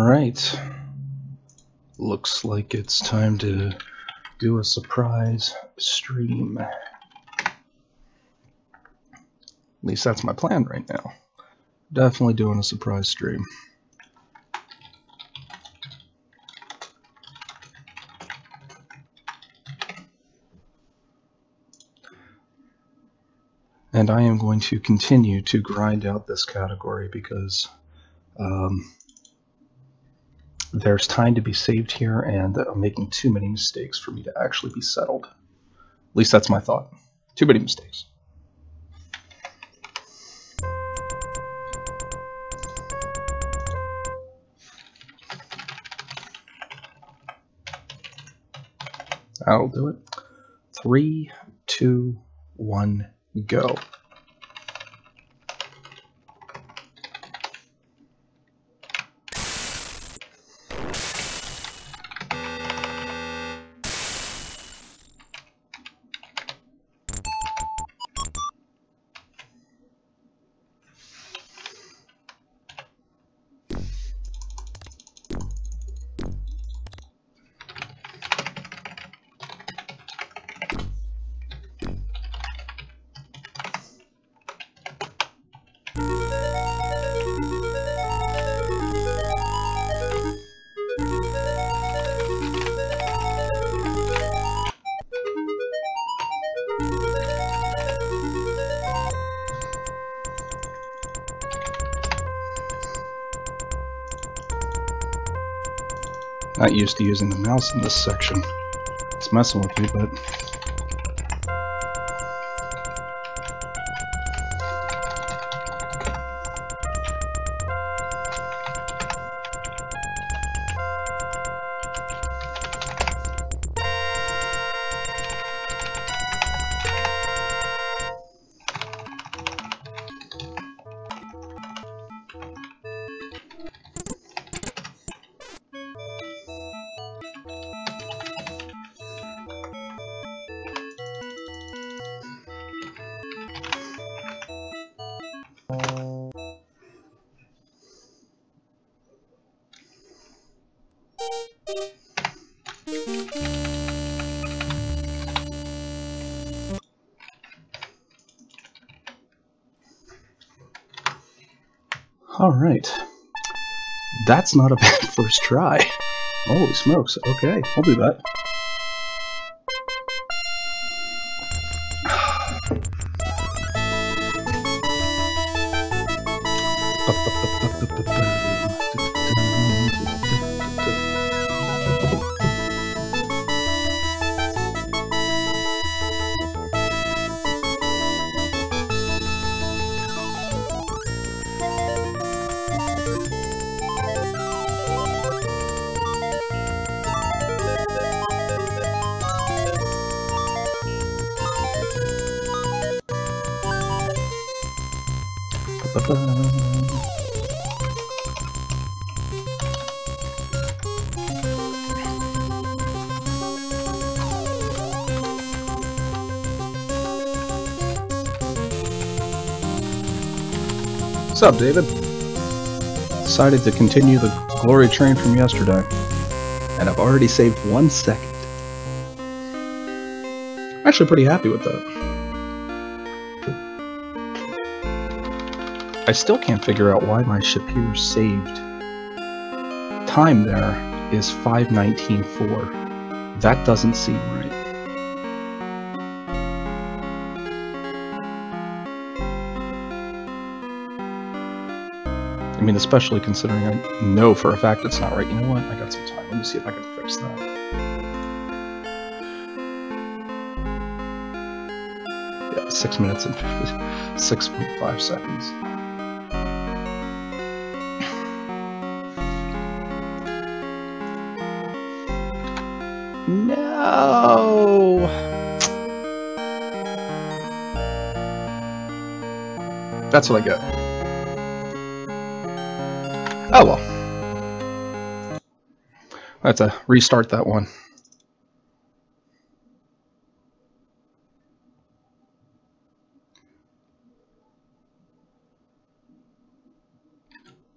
Alright, looks like it's time to do a surprise stream. At least that's my plan right now. Definitely doing a surprise stream. And I am going to continue to grind out this category because there's time to be saved here, and I'm making too many mistakes for me to actually be settled. At least that's my thought. Too many mistakes. I'll do it. 3, 2, 1, go. Not used to using the mouse in this section. It's messing with me, but... Alright. That's not a bad first try. Holy smokes. Okay, I'll do that. What's up, David? Decided to continue the glory train from yesterday, and I've already saved 1 second. I'm actually pretty happy with that. I still can't figure out why my Shapir saved time there is 5:19.4. That doesn't seem right. I mean, especially considering I know for a fact it's not right. You know what? I got some time. Let me see if I can fix that. Yeah, 6 minutes and 6.5 seconds. No! That's what I get. Oh well. I have to restart that one.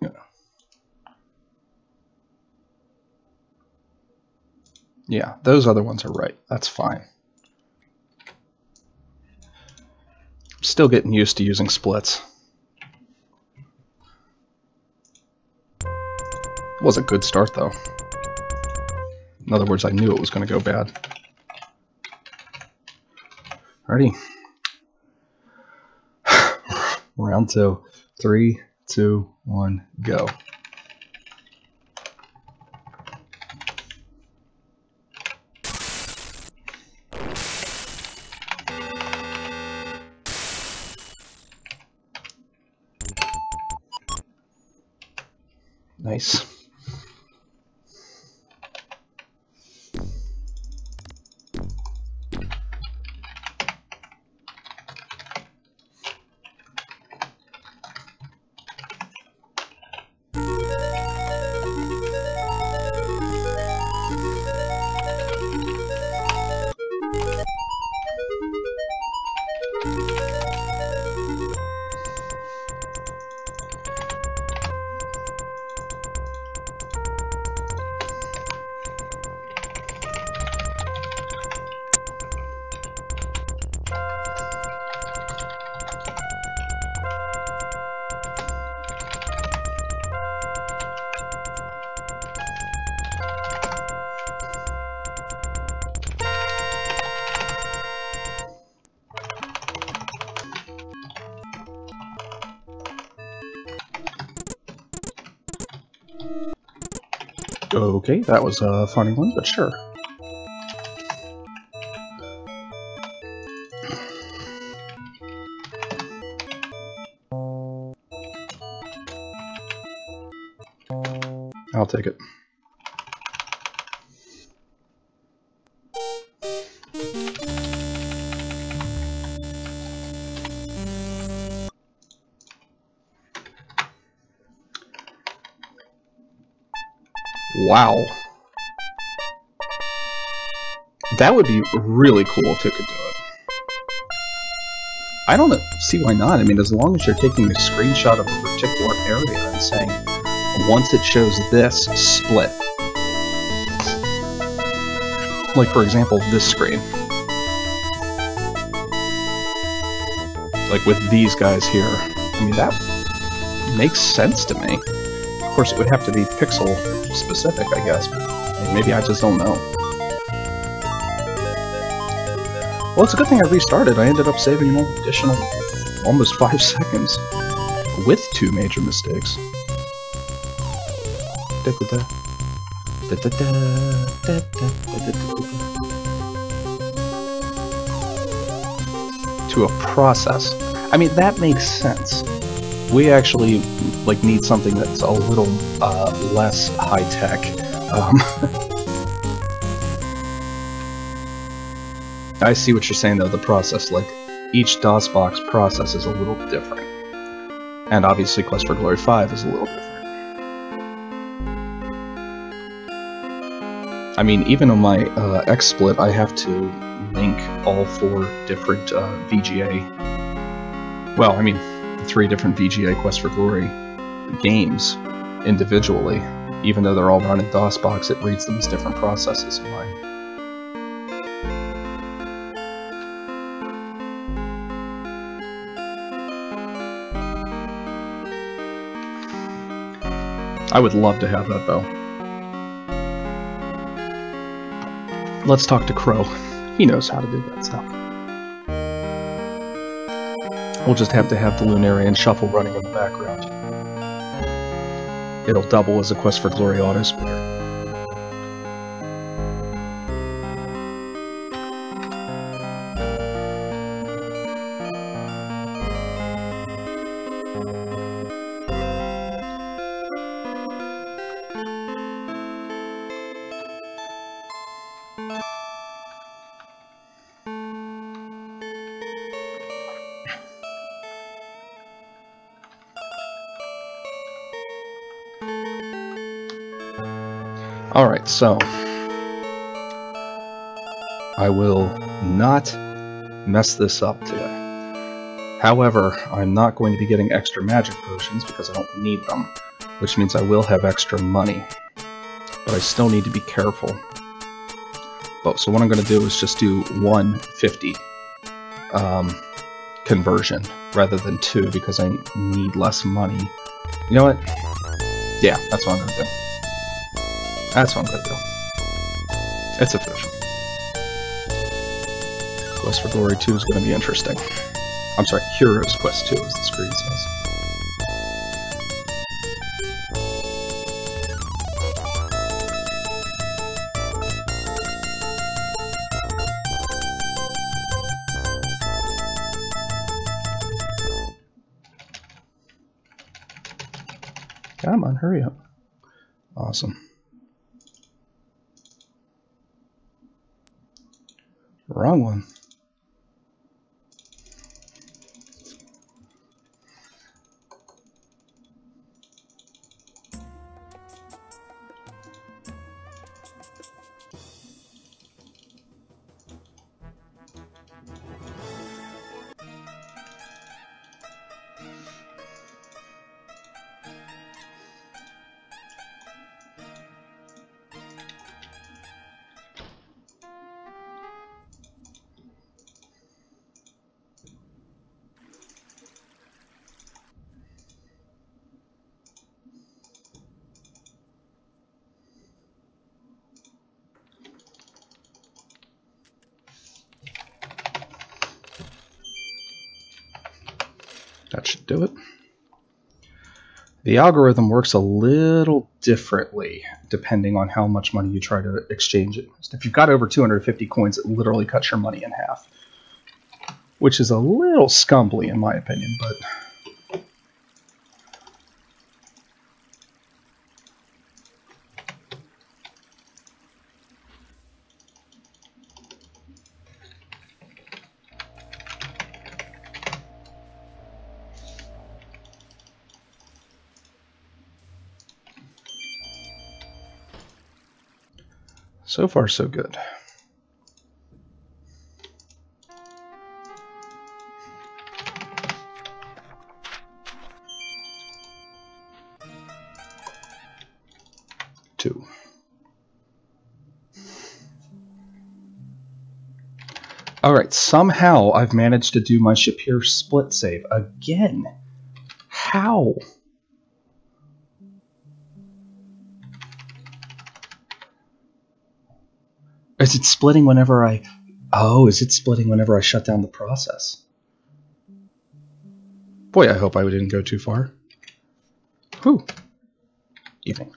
Yeah. Yeah, those other ones are right. That's fine. I'm still getting used to using splits. It was a good start, though. In other words, I knew it was going to go bad. Ready? Round 2. 3, 2, 1, go. Nice. Okay, that was a funny one, but sure. I'll take it. Wow. That would be really cool if it could do it. I don't see why not. I mean, as long as you're taking a screenshot of a particular area and saying, once it shows this, split. Like, for example, this screen. Like with these guys here. I mean, that makes sense to me. Of course, it would have to be pixel specific, I guess, but maybe I just don't know. Well, it's a good thing I restarted. I ended up saving an additional almost 5 seconds with 2 major mistakes. To a process. I mean, that makes sense. We actually like need something that's a little less high-tech. I see what you're saying, though, the process, like, each DOSBox process is a little different. And obviously Quest for Glory 5 is a little different. I mean, even on my XSplit, I have to link all 4 different VGA... Well, I mean, 3 different VGA Quest for Glory games individually. Even though they're all run in DOSBox, it reads them as different processes in mine. I would love to have that, though. Let's talk to Crow. He knows how to do that stuff. We'll just have to have the Lunarian Shuffle running in the background. It'll double as a Quest for Glory autosplitter. Alright, so I will not mess this up today. However, I'm not going to be getting extra magic potions because I don't need them, which means I will have extra money. But I still need to be careful. But so what I'm going to do is just do 150 conversion rather than 2 because I need less money. You know what? Yeah, that's what I'm going to do. That's what I'm going to do. It's official. Quest for Glory 2 is going to be interesting. I'm sorry, Heroes Quest 2 as the screen says. Come on, hurry up. Awesome. Wrong one. That should do it. The algorithm works a little differently depending on how much money you try to exchange it. If you've got over 250 coins, it literally cuts your money in half, which is a little scumbly in my opinion, but so far so good. Two. Alright, somehow I've managed to do my Shapir split save again. How? Is it splitting whenever I... Oh, is it splitting whenever I shut down the process? Boy, I hope I didn't go too far. Whew. Evening.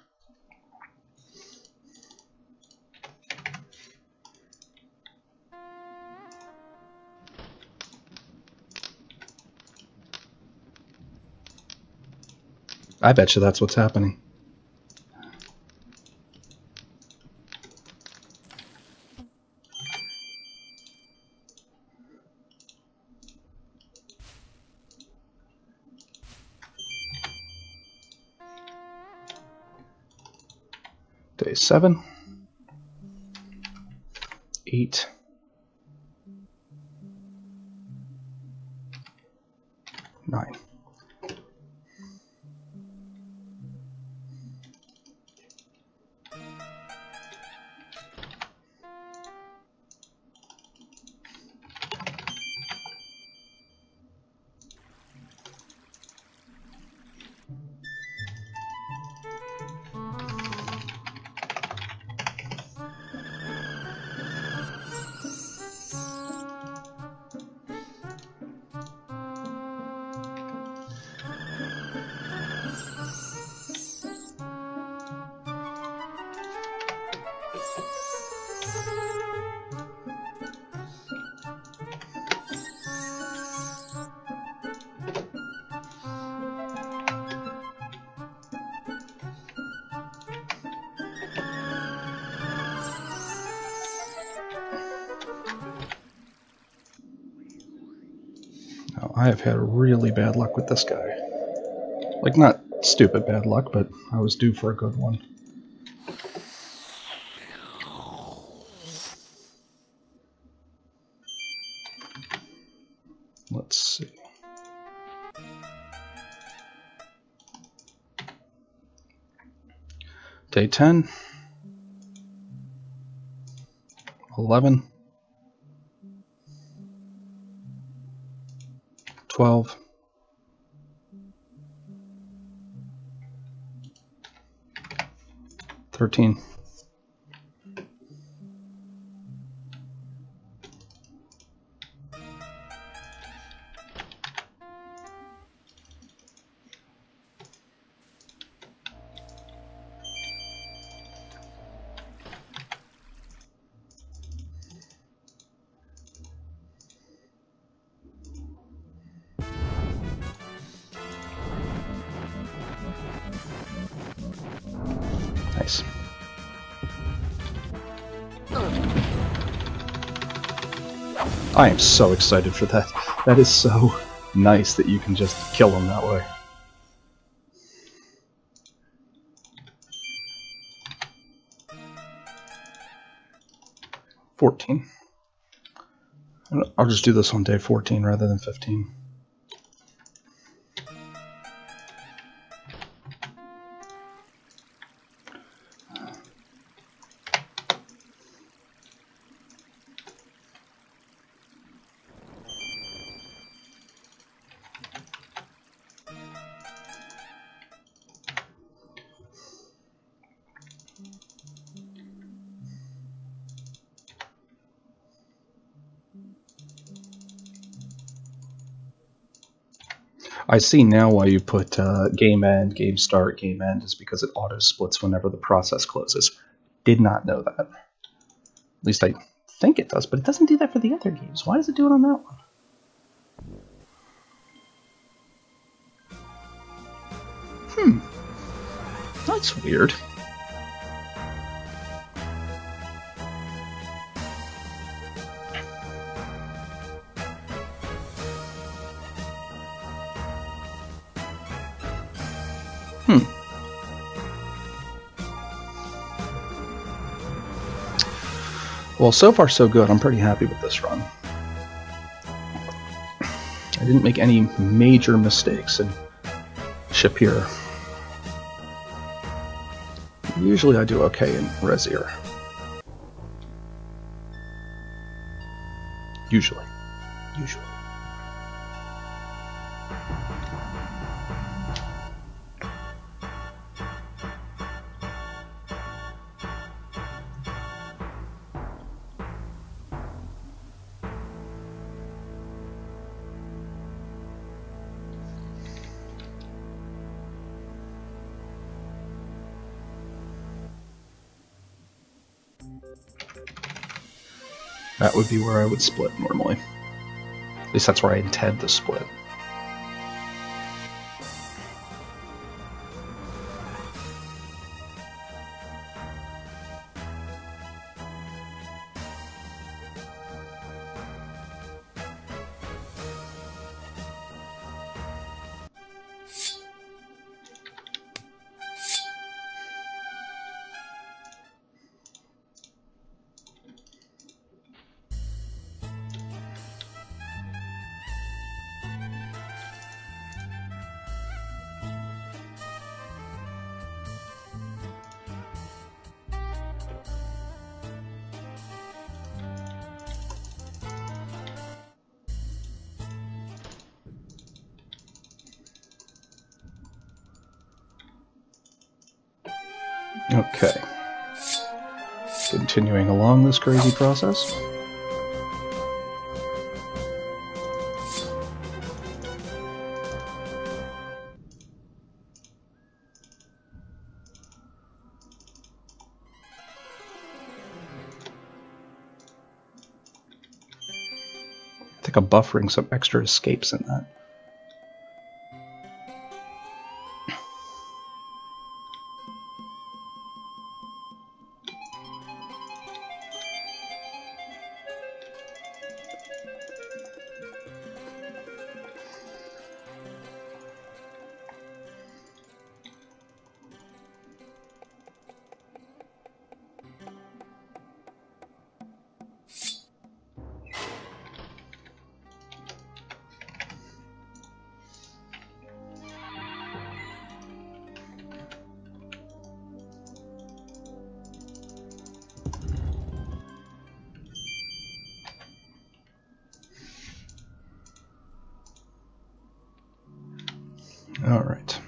I bet you that's what's happening. Day 7, 8, 9. I have had really bad luck with this guy. Like, not stupid bad luck, but I was due for a good one. Let's see. Day 10, 11, 12, 13, nice. I am so excited for that. That is so nice that you can just kill them that way. $14. I'll just do this on day 14 rather than 15. I see now why you put game end, game start, game end is because it auto splits whenever the process closes. Did not know that. At least I think it does, but it doesn't do that for the other games. Why does it do it on that one? That's weird. Well, so far so good. I'm pretty happy with this run. I didn't make any major mistakes in Shapir. Usually I do okay in Rezier. Usually. That would be where I would split normally. At least that's where I intend to split. Okay. Continuing along this crazy process. I think I'm buffering some extra escapes in that. All right.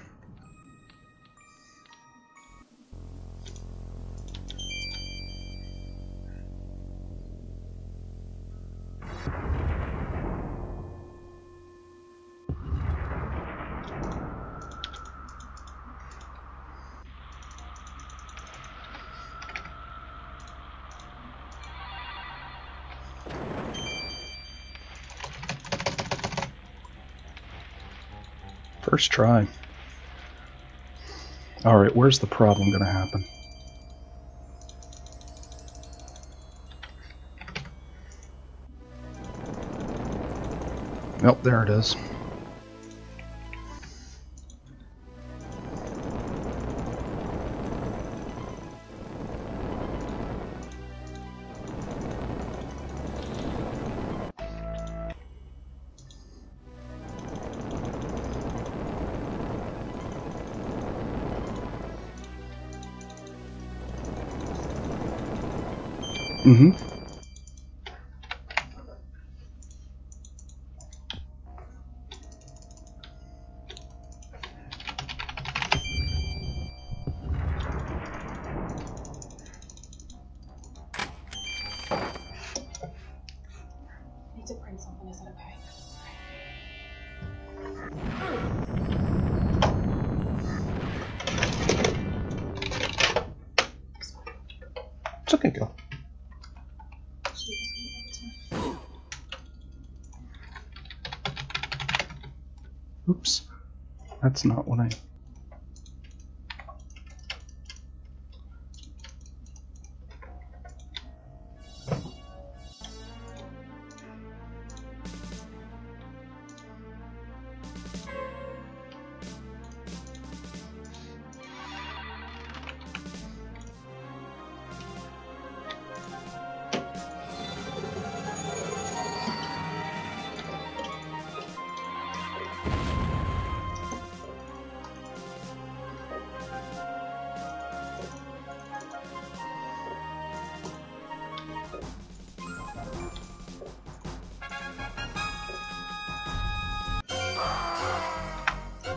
First try. Alright, where's the problem going to happen? Nope, there it is. Mm-hmm. Need to print something, is that okay? It's okay, go. Oops. That's not what I...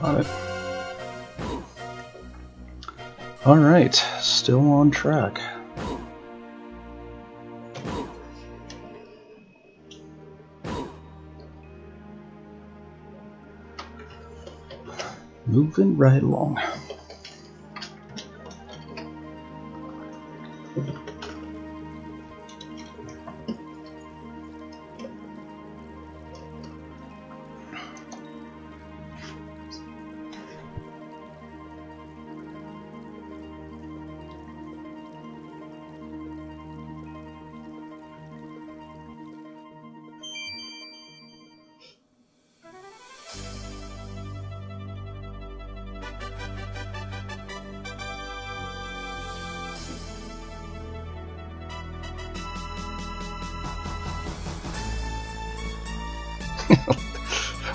Got it. Alright, still on track. Moving right along.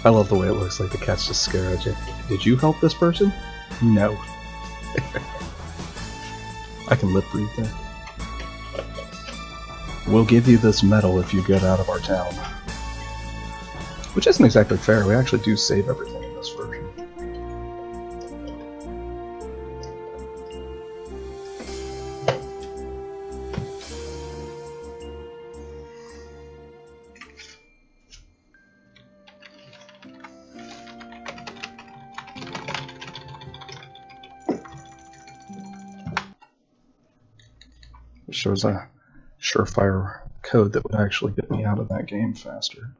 I love the way it looks like the cat's just scared at you. Did you help this person? No. I can lip read there. We'll give you this medal if you get out of our town. Which isn't exactly fair. We actually do save everything in this version. It shows a surefire code that would actually get me out of that game faster.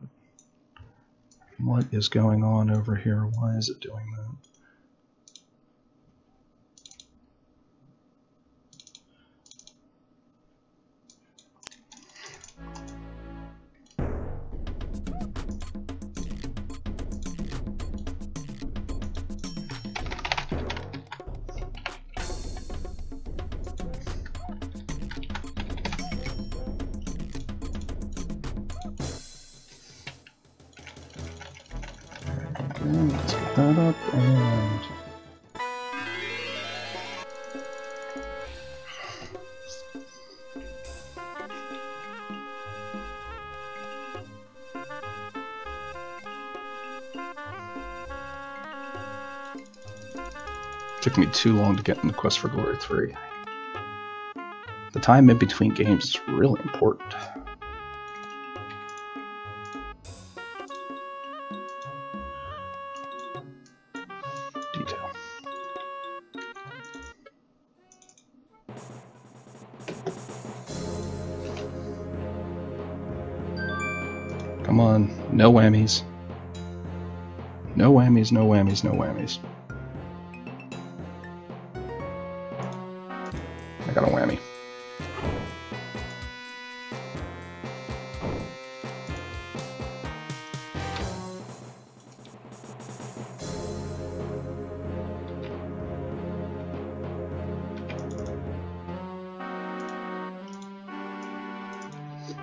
What is going on over here? Why is it doing that? Let's get that up and... Took me too long to get into Quest for Glory 3. The time in between games is really important. Detail. Come on, no whammies. No whammies, no whammies, no whammies. I got a whammy.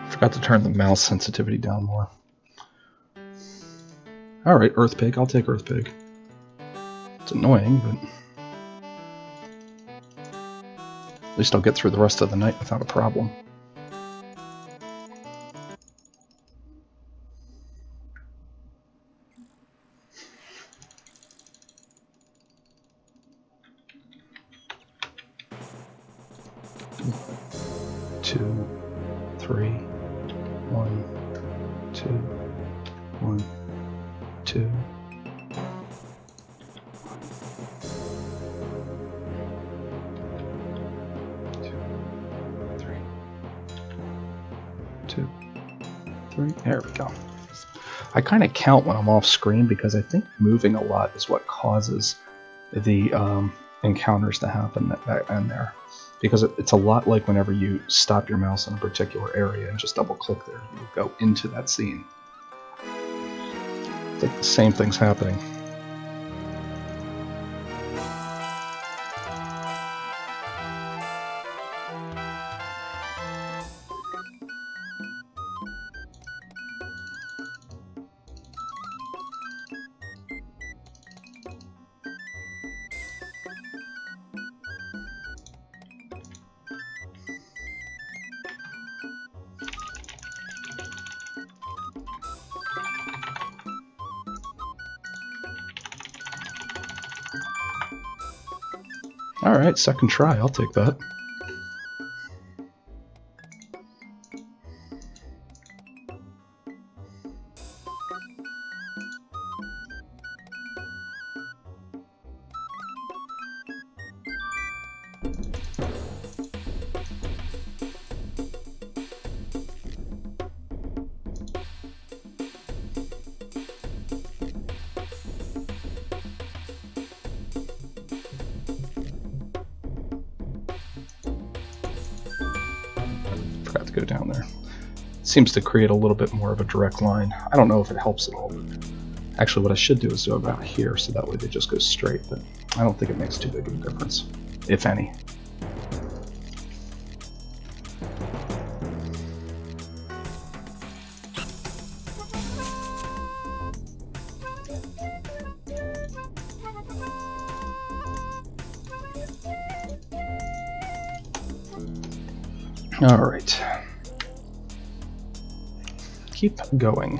Forgot to turn the mouse sensitivity down more. Alright, Earth Pig. I'll take Earth Pig. It's annoying, but at least I'll get through the rest of the night without a problem. Two, three, 1, 2, 1, 2. 2, 3. There we go. I kind of count when I'm off screen because I think moving a lot is what causes the encounters to happen in there. Because it's a lot like whenever you stop your mouse in a particular area and just double click there, you go into that scene. It's like the same thing's happening. Alright, second try, I'll take that. Forgot to go down there. It seems to create a little bit more of a direct line. I don't know if it helps at all, but actually what I should do is go about here so that way they just go straight, but I don't think it makes too big of a difference, if any. All right, keep going.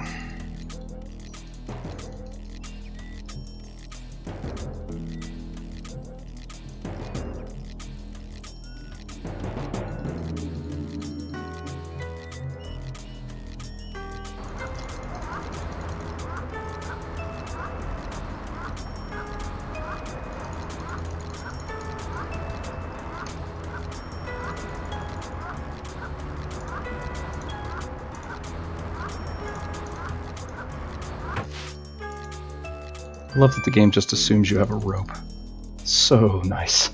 I love that the game just assumes you have a rope. So nice.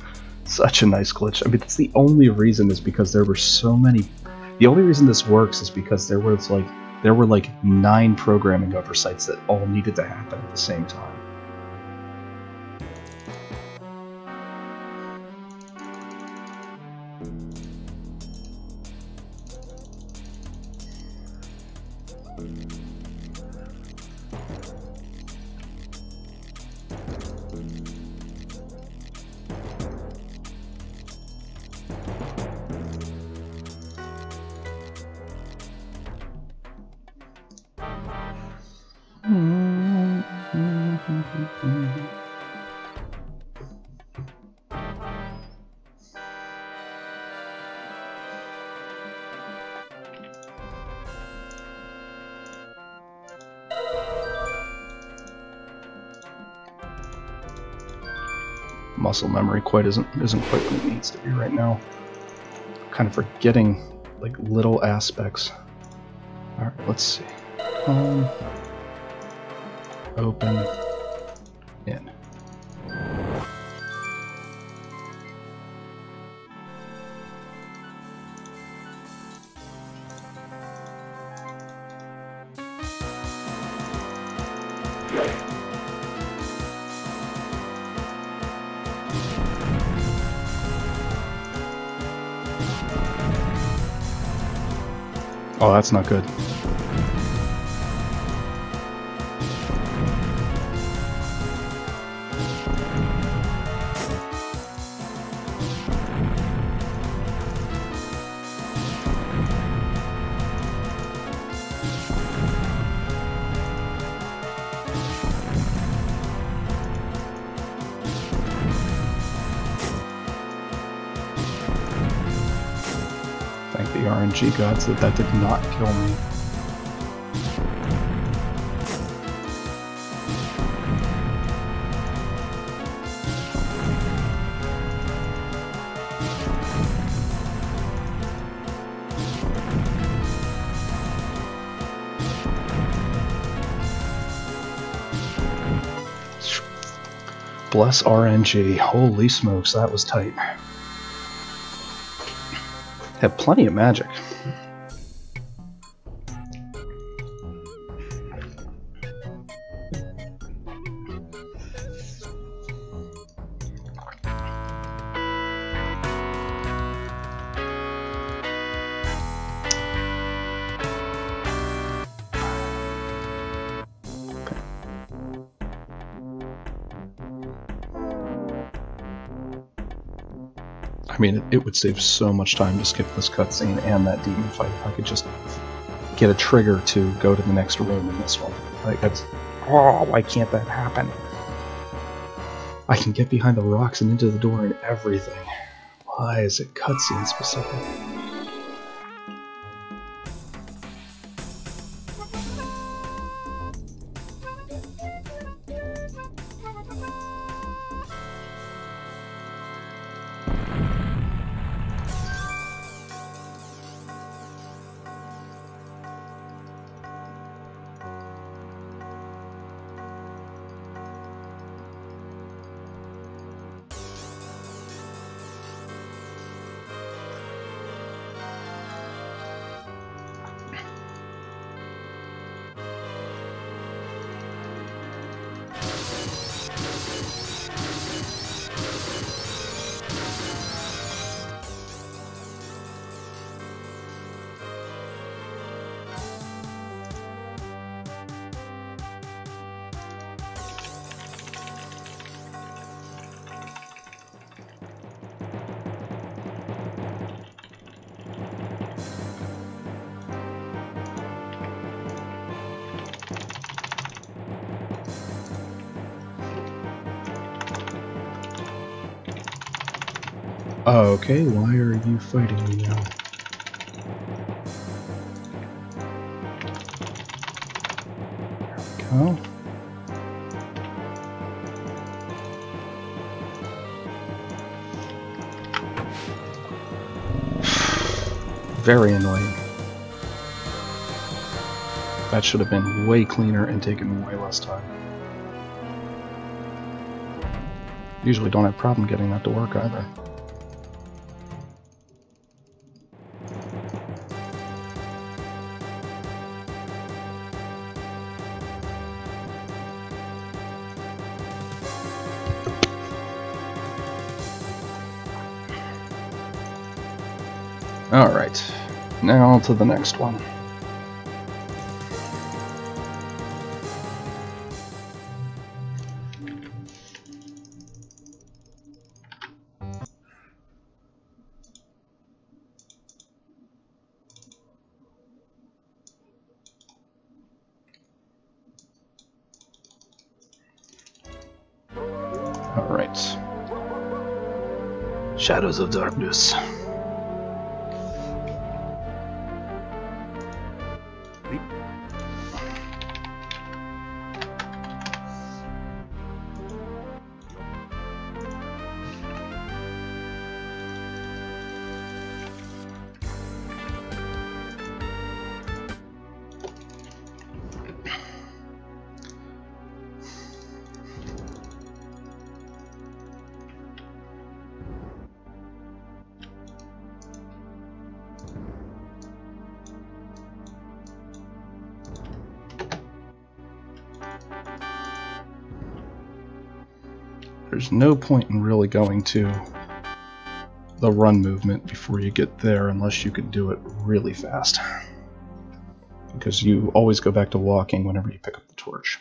Such a nice glitch. I mean, that's the only reason is because there were so many... The only reason this works is because there were like 9 programming oversights that all needed to happen at the same time. muscle memory isn't quite what it needs to be right now. Kind of forgetting like little aspects. All right, let's see. Home, open, in. Oh, that's not good. Thank the RNG gods that did not kill me. Bless RNG. Holy smokes, that was tight. Had plenty of magic. I mean, it would save so much time to skip this cutscene and that demon fight if I could just get a trigger to go to the next room in this one. Like, that's... Oh, why can't that happen? I can get behind the rocks and into the door and everything. Why is it cutscene specific? Okay, why are you fighting me now? There we go. Very annoying. That should have been way cleaner and taken way less time. Usually don't have a problem getting that to work either. Alright, now to the next one. Alright. Shadows of Darkness. There's no point in really going to the run movement before you get there unless you can do it really fast. Because you always go back to walking whenever you pick up the torch.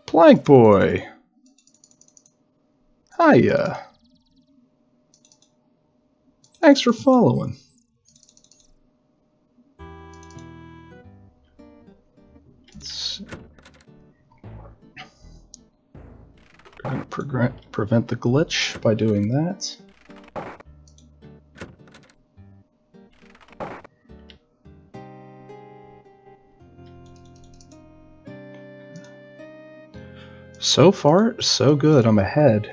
Plank boy! Hiya! Thanks for following. Going to prevent the glitch by doing that. So far, so good. I'm ahead.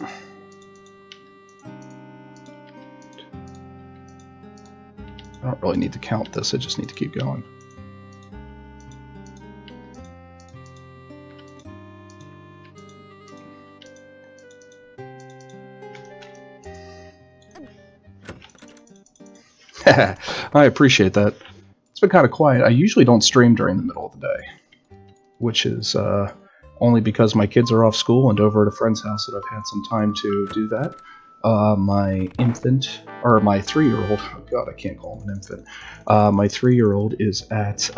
I don't really need to count this, I just need to keep going. I appreciate that. It's been kind of quiet. I usually don't stream during the middle of the day, which is only because my kids are off school and over at a friend's house that I've had some time to do that. My infant, or my 3-year-old, oh god, I can't call him an infant. My 3-year-old is at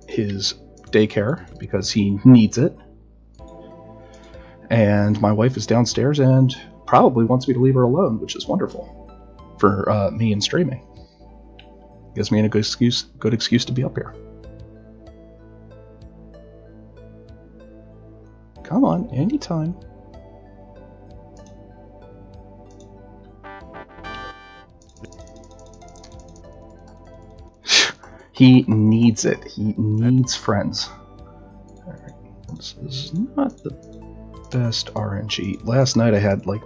his daycare because he needs it. And my wife is downstairs and probably wants me to leave her alone, which is wonderful for me and streaming. Gives me a good excuse to be up here. Come on, anytime. He needs it. He needs friends. Alright, this is not the best RNG. Last night I had, like,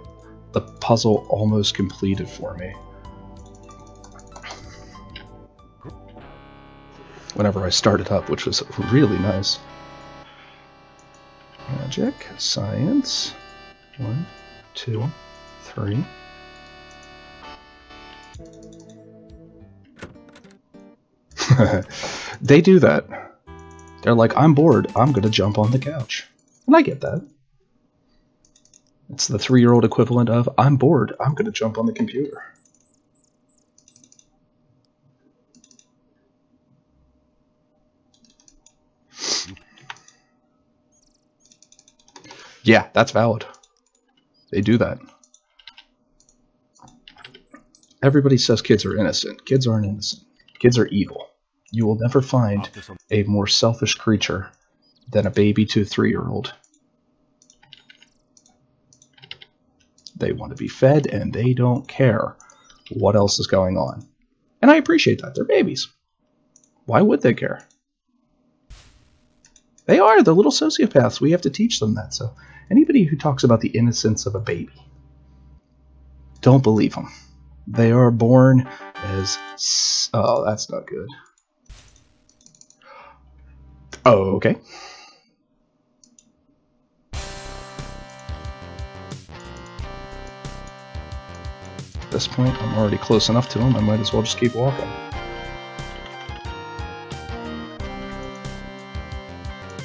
the puzzle almost completed for me. Whenever I started up, which was really nice. Magic, science. 1, 2, 3. They do that. They're like, I'm bored, I'm gonna jump on the couch. And I get that. It's the 3-year-old equivalent of, I'm bored, I'm gonna jump on the computer. Yeah, that's valid. They do that. Everybody says kids are innocent. Kids aren't innocent. Kids are evil. You will never find a more selfish creature than a baby to a 3-year-old. They want to be fed and they don't care what else is going on. And I appreciate that. They're babies. Why would they care? They are. They're little sociopaths. We have to teach them that. So anybody who talks about the innocence of a baby, don't believe them. They are born as... Oh, that's not good. Oh, okay. At this point, I'm already close enough to him. I might as well just keep walking.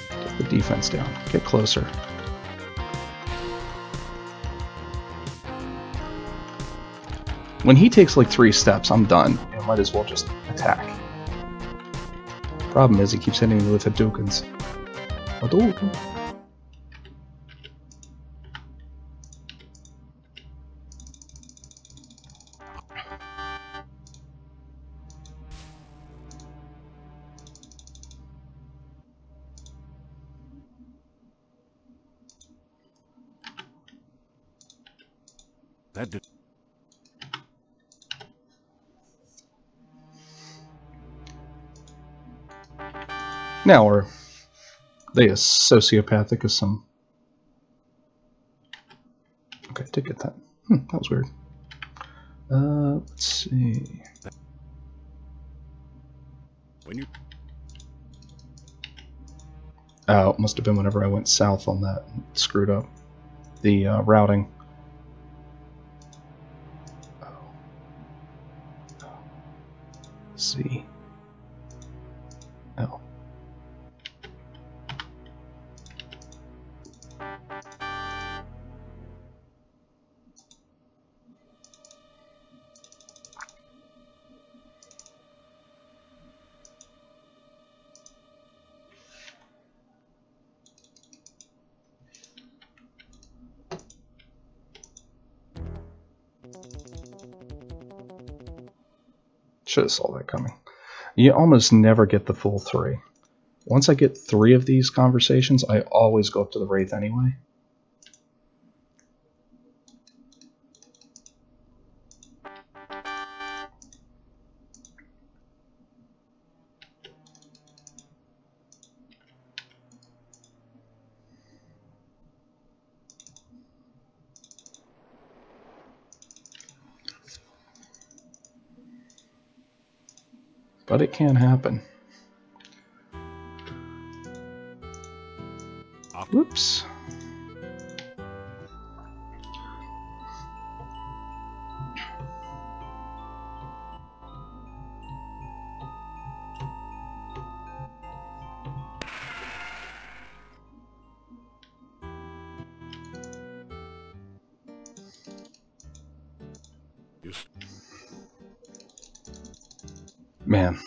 Get the defense down. Get closer. When he takes like 3 steps, I'm done. I might as well just attack. Problem is, he keeps hitting me with Hadoukens. Hadouken. That did. Now, are they as sociopathic as some? Okay, I did get that. That was weird. Let's see. When you. Oh, it must have been whenever I went south on that. Screwed up the routing. C. L. Should have saw that coming. You almost never get the full 3. Once I get 3 of these conversations, I always go up to the Wraith anyway. But it can happen. Whoops. Man,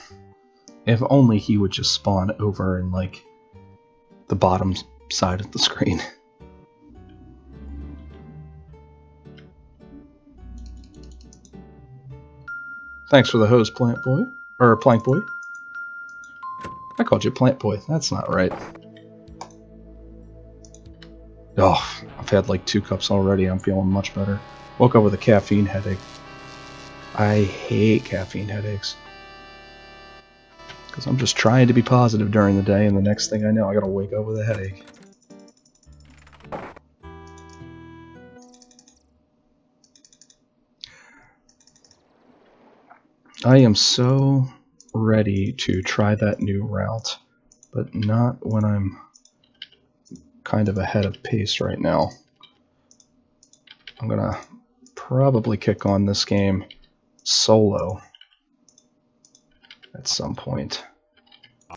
if only he would just spawn over in, like, the bottom side of the screen. Thanks for the hose, Plant Boy. Or Plank Boy. I called you Plant Boy. That's not right. Oh, I've had like 2 cups already. I'm feeling much better. Woke up with a caffeine headache. I hate caffeine headaches. Because I'm just trying to be positive during the day, and the next thing I know, I gotta wake up with a headache. I am so ready to try that new route, but not when I'm kind of ahead of pace right now. I'm gonna probably kick on this game solo at some point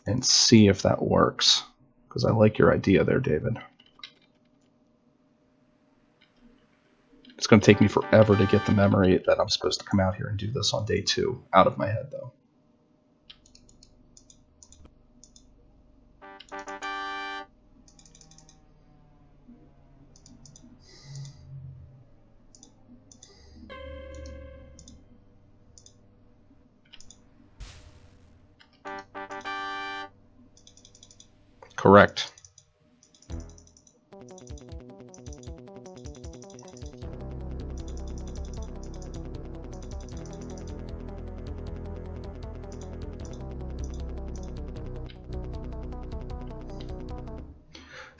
and see if that works, because I like your idea there, David. It's going to take me forever to get the memory that I'm supposed to come out here and do this on day 2 out of my head, though. Correct.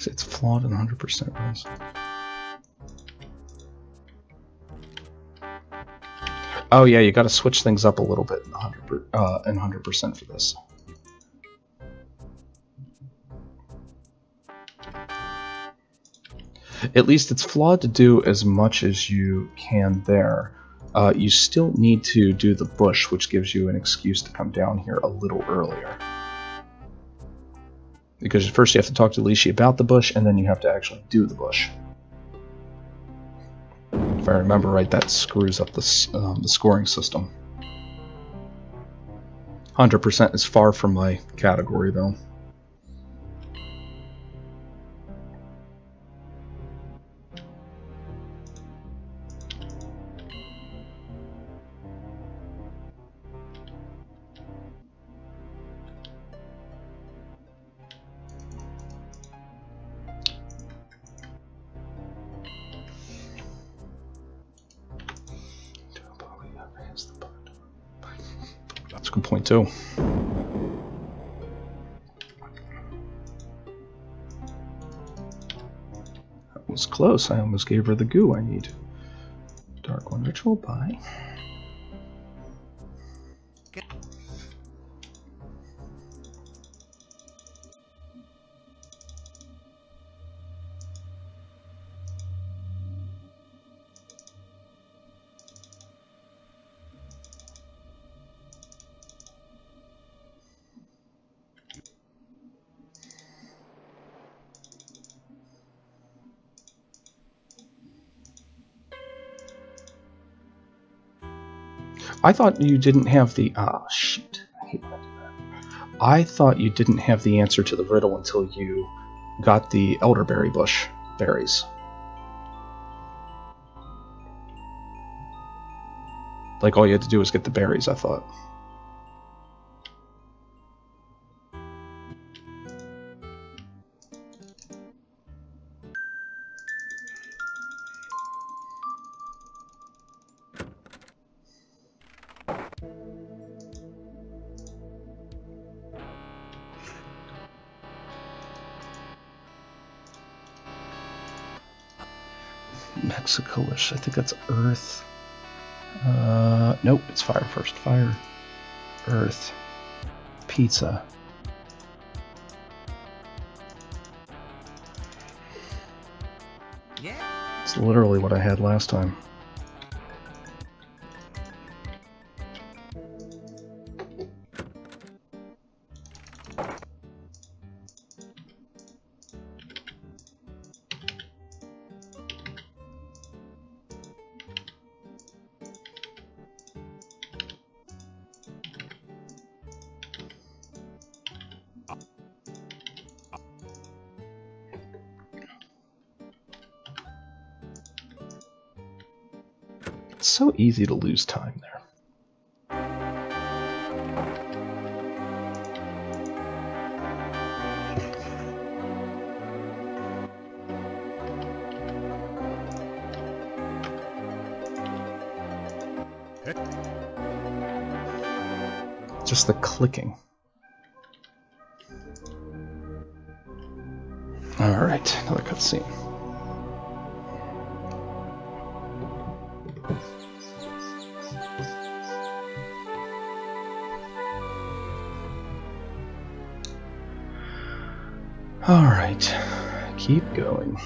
It's flawed and 100% runs. Oh yeah, you got to switch things up a little bit in 100% for this. At least it's flawed to do as much as you can there. You still need to do the bush, which gives you an excuse to come down here a little earlier. Because first you have to talk to Lishi about the bush, and then you have to actually do the bush. If I remember right, that screws up the scoring system. 100% is far from my category, though. That's a good point too. That was close. I almost gave her the goo I need. Dark One Ritual, bye. I thought you didn't have the... Ah, shoot. I hate when I do that. I thought you didn't have the answer to the riddle until you got the elderberry bush berries. Like, all you had to do was get the berries, I thought. Mexicalish. I think that's Earth. Nope, it's fire first. Fire, Earth, pizza. Yeah. It's literally what I had last time. It's so easy to lose time there. Just the clicking. Alright, another cutscene. Alright, keep going.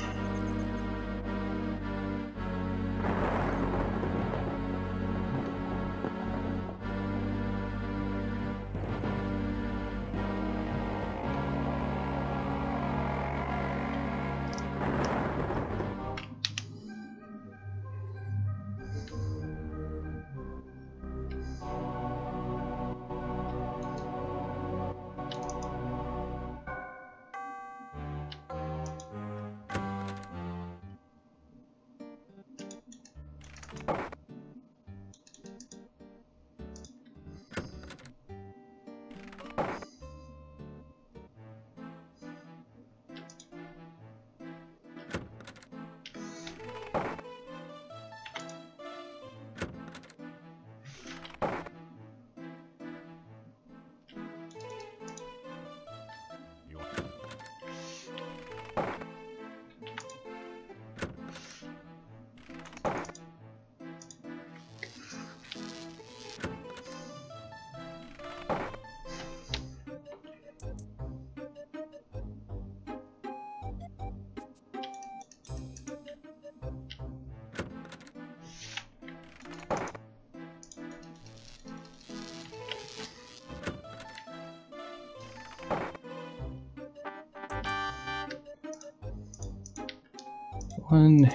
One,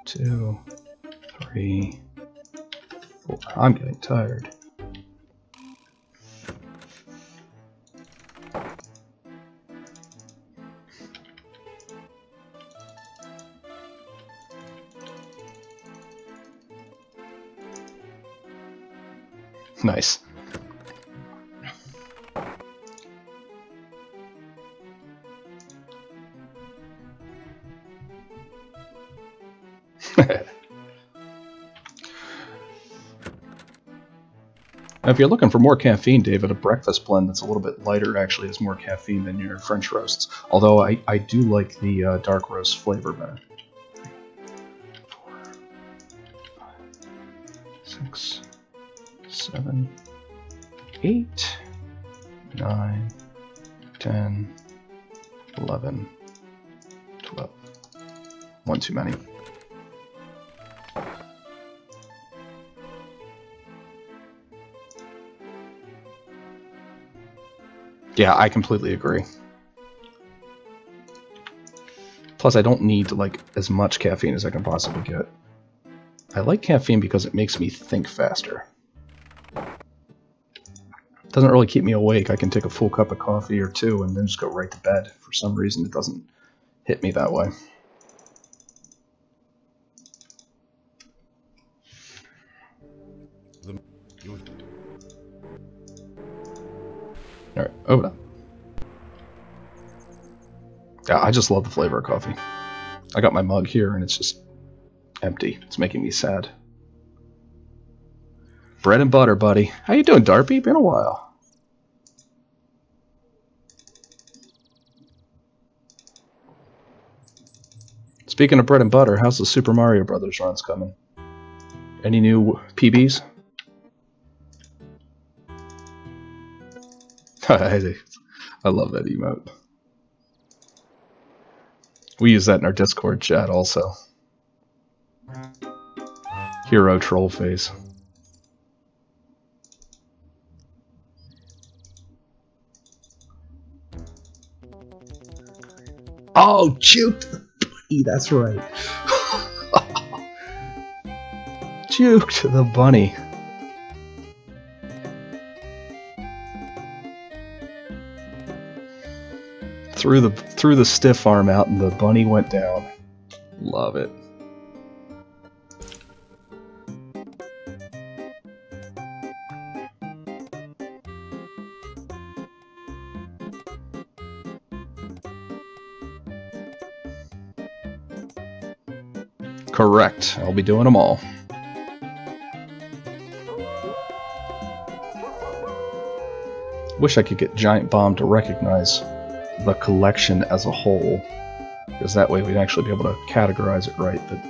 two, three, four. I'm getting tired. Nice. Now, if you're looking for more caffeine, David, a breakfast blend that's a little bit lighter actually has more caffeine than your French roasts. Although I do like the dark roast flavor better. 4, 5, 6, 7, 8, 9, 10, 11, 12. One too many. Yeah, I completely agree. Plus, I don't need like as much caffeine as I can possibly get. I like caffeine because it makes me think faster. It doesn't really keep me awake. I can take a full cup of coffee or two and then just go right to bed. For some reason, it doesn't hit me that way. Alright, open up. Yeah, I just love the flavor of coffee. I got my mug here and it's just empty. It's making me sad. Bread and butter, buddy. How you doing, Darby? Been a while. Speaking of bread and butter, how's the Super Mario Brothers runs coming? Any new PBs? I love that emote. We use that in our Discord chat also. Hero troll face. Oh, juked the bunny, that's right. Juked the bunny. Threw the stiff arm out and the bunny went down. Love it. Correct. I'll be doing them all. Wish I could get Giant Bomb to recognize the collection as a whole, because that way we'd actually be able to categorize it right. But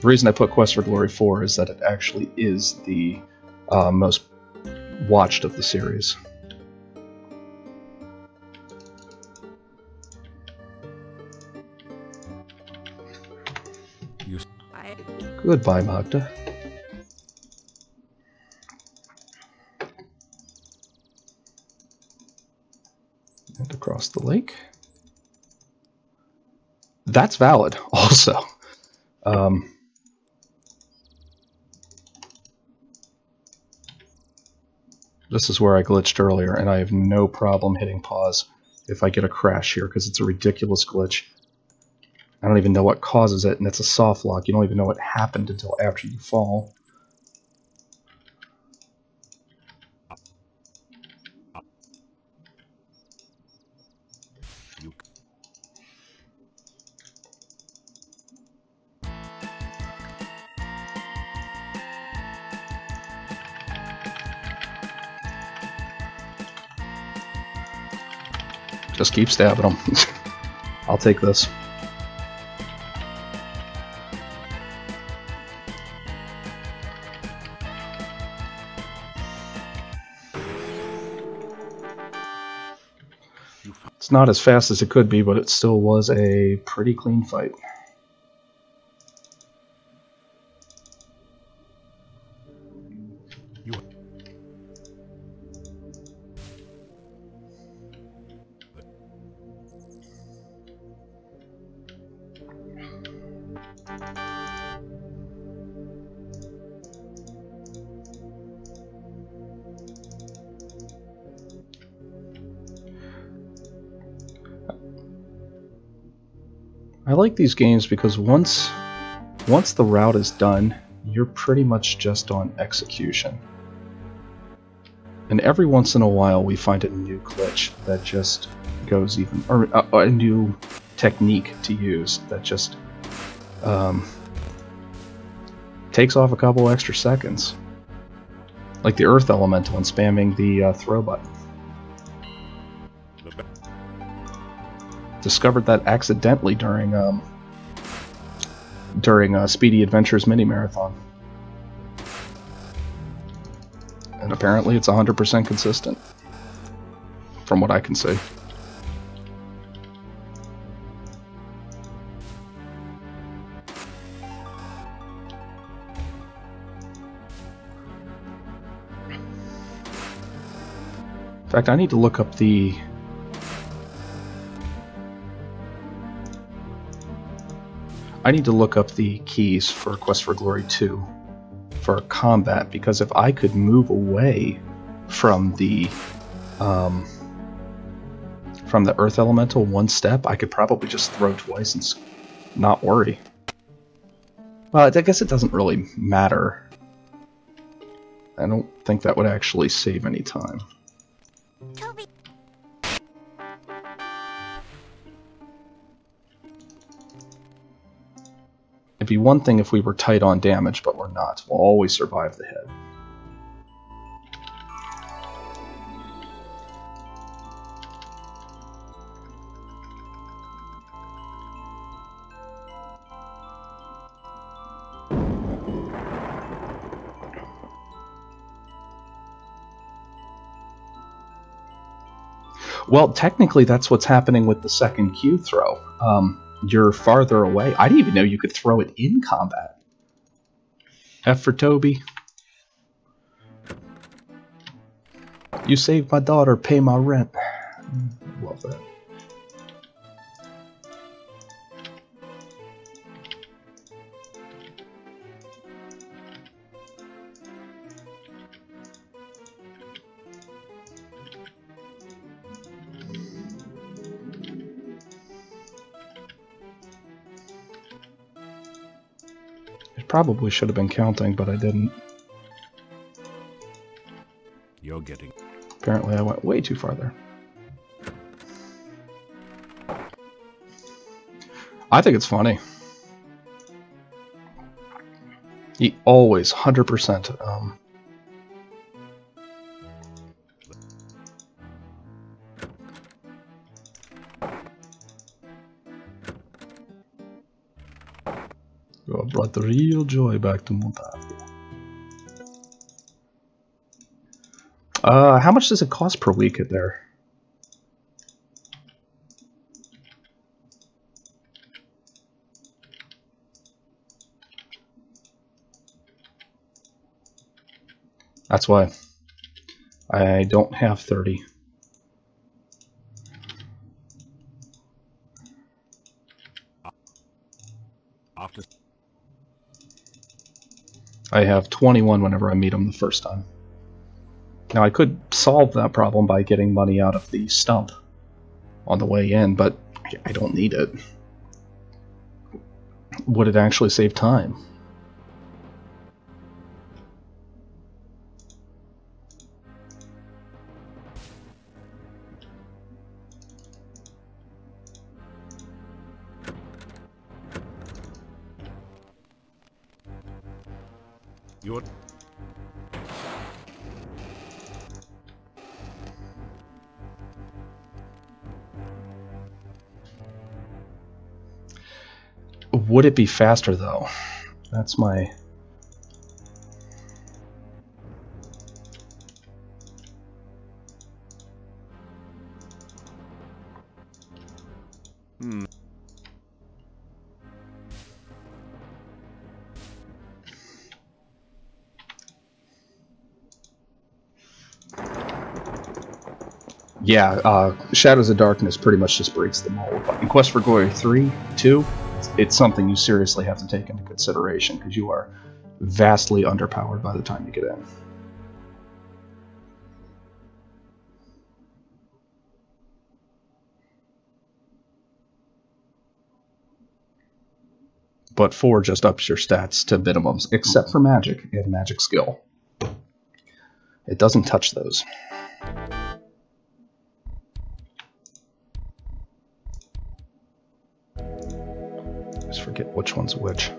the reason I put Quest for Glory 4 is that it actually is the most watched of the series. Goodbye, Magda. And across the lake. That's valid, also. This is where I glitched earlier, and I have no problem hitting pause if I get a crash here, because it's a ridiculous glitch. I don't even know what causes it, and it's a soft lock. You don't even know what happened until after you fall. Just keep stabbing them. I'll take this. It's not as fast as it could be, but it still was a pretty clean fight. I like these games because once the route is done, you're pretty much just on execution. And every once in a while we find a new glitch that just goes even, or a new technique to use that just takes off a couple extra seconds. Like the Earth Elemental and spamming the throw button. Discovered that accidentally during Speedy Adventures mini marathon, and apparently it's 100% consistent, from what I can see. In fact, I need to look up the keys for Quest for Glory 2 for combat, because if I could move away from the Earth Elemental one step, I could probably just throw twice and not worry. Well, I guess it doesn't really matter. I don't think that would actually save any time. It'd be one thing if we were tight on damage, but we're not. We'll always survive the hit. Well, technically that's what's happening with the second Q throw. You're farther away. I didn't even know you could throw it in combat. F for Toby. You saved my daughter, pay my rent. Love that. Probably should have been counting, but I didn't. You're getting... Apparently I went way too far there. I think it's funny. He always 100% brought the real joy back to Montavia. How much does it cost per week at there? That's why I don't have 30. After... I have 21 whenever I meet him the first time. Now I could solve that problem by getting money out of the stump on the way in, but I don't need it. Would it actually save time? You're... Would it be faster though? That's my... Yeah, Shadows of Darkness pretty much just breaks the mold. In Quest for Glory 3, 2, it's something you seriously have to take into consideration, because you are vastly underpowered by the time you get in. But 4 just ups your stats to minimums, except for magic and magic skill. It doesn't touch those. Just forget which one's which.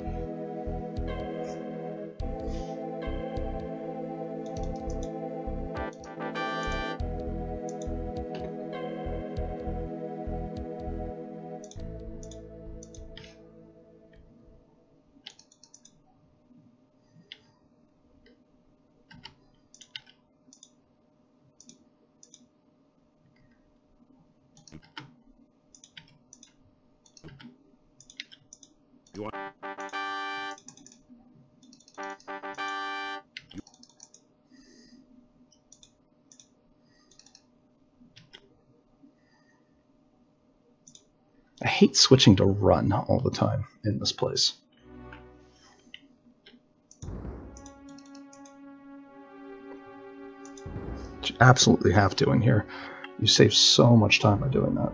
You want? I hate switching to run all the time in this place. You absolutely have to in here. You save so much time by doing that.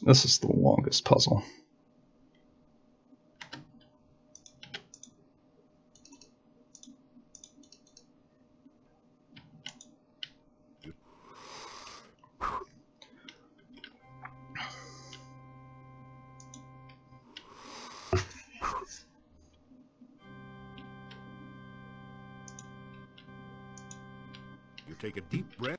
This is the longest puzzle. You take a deep breath.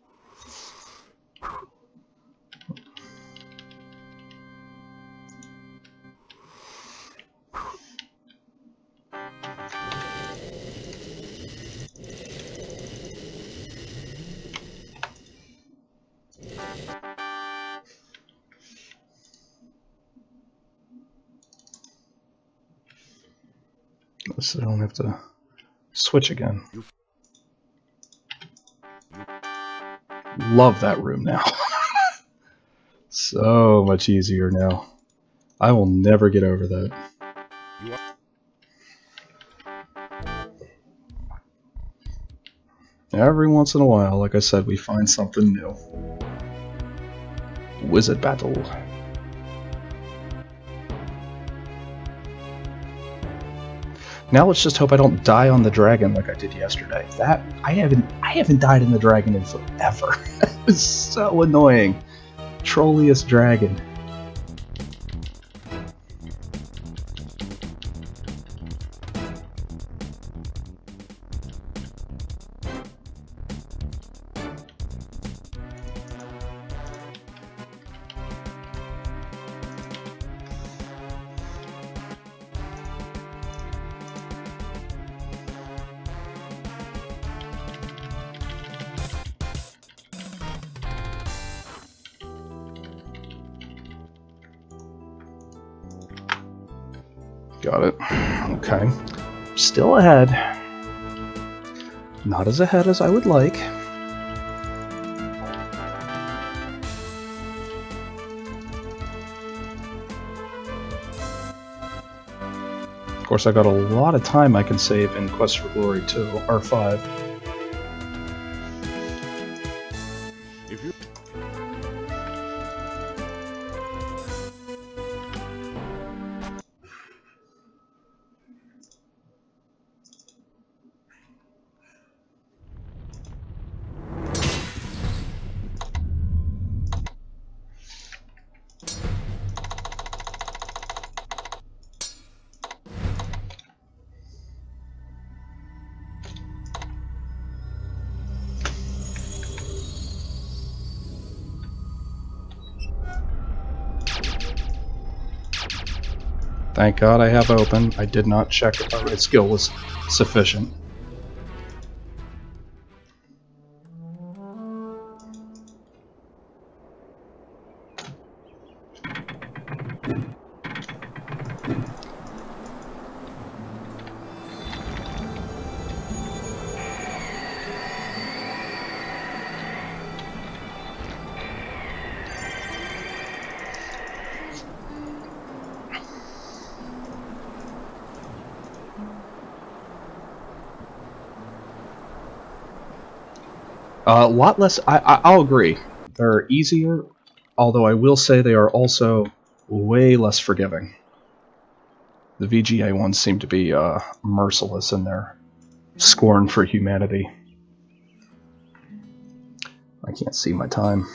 So I don't have to switch again. Love that room now. So much easier now. I will never get over that. Every once in a while, like I said, we find something new. Wizard battle. Now let's just hope I don't die on the dragon like I did yesterday. That I haven't died in the dragon in forever. It's so annoying. Trolliest dragon. Got it. Okay. Still ahead. Not as ahead as I would like. Of course, I got a lot of time I can save in Quest for Glory 2, or 5. If you Thank God I have open. I did not check if my red skill was sufficient. A lot less. I'll agree. They're easier, although I will say they are also way less forgiving. The VGA ones seem to be merciless in their scorn for humanity. I can't see my time.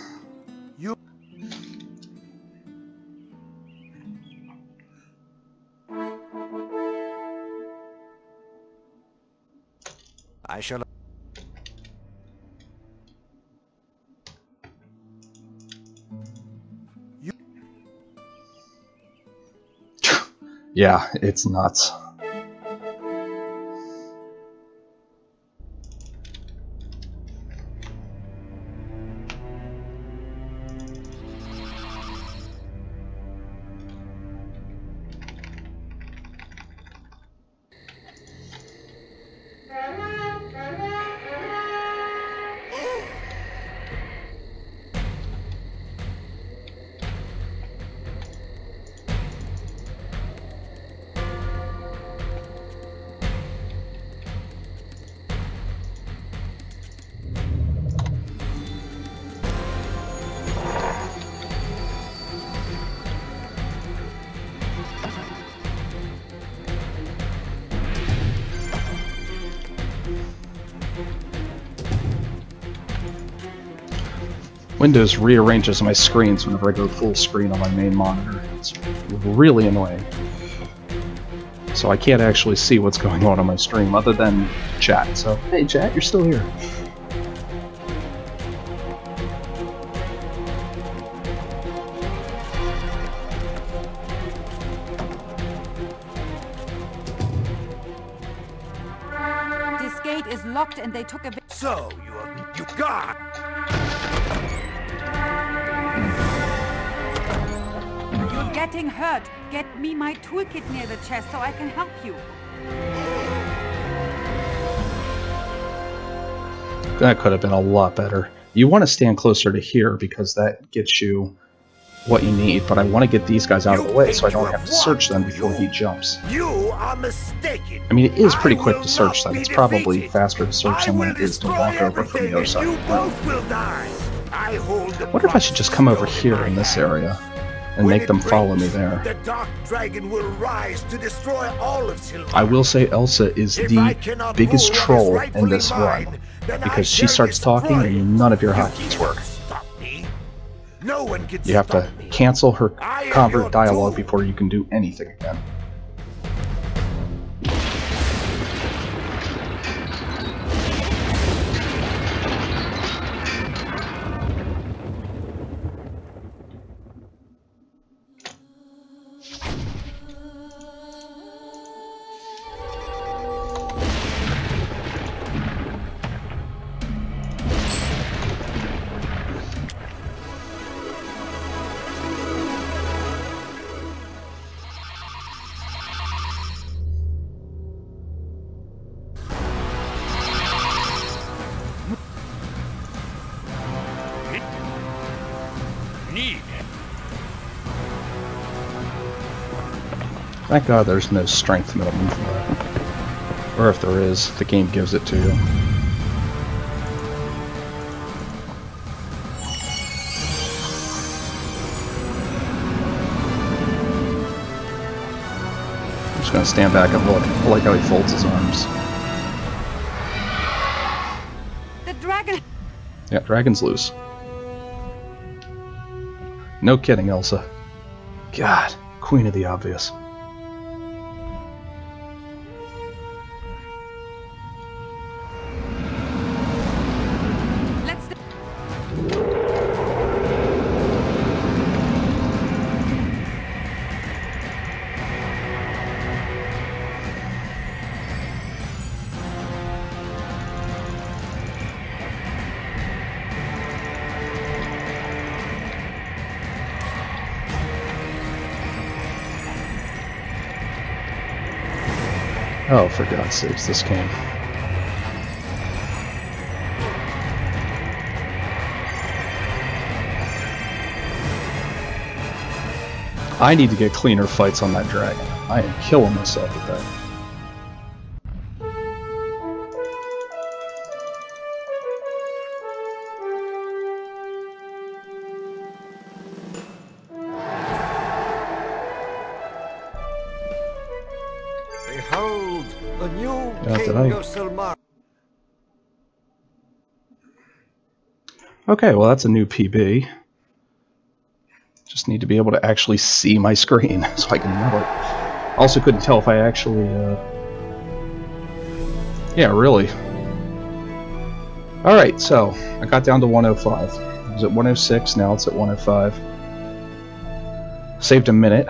Yeah, it's nuts. Windows rearranges my screens whenever I go full screen on my main monitor. It's really annoying. So I can't actually see what's going on my stream other than chat. So, hey chat, you're still here. This gate is locked and they took a... So, you got... You're getting hurt. Get me my toolkit near the chest so I can help you. That could have been a lot better. You want to stand closer to here because that gets you what you need, but I want to get these guys out of the way so I don't have to search them before he jumps. You are mistaken. I mean, it is pretty quick to search them. It's probably faster to search them than it is to walk over from the other side of the room. I wonder if I should just come over here in this area and make them follow me there. The dark dragon will rise to destroy all of Silver. I will say Elsa is the biggest troll in this run, because she starts talking and none of your hotkeys work. No one can You have to cancel her convert dialogue before you can do anything again. Thank God there's no strength minimum for that. Or if there is, the game gives it to you. I'm just gonna stand back and look. I like how he folds his arms. The dragon... Yeah, dragon's loose. No kidding, Elsa. God, queen of the obvious. Oh, for God's sakes, this game. I need to get cleaner fights on that dragon. I am killing myself with that. Behold, the new Yeah, king of Silmar. Okay, well that's a new PB. Just need to be able to actually see my screen so I can know it. Also couldn't tell if I actually, yeah, really. Alright, so I got down to 105. It was at 106, now it's at 105. Saved a minute.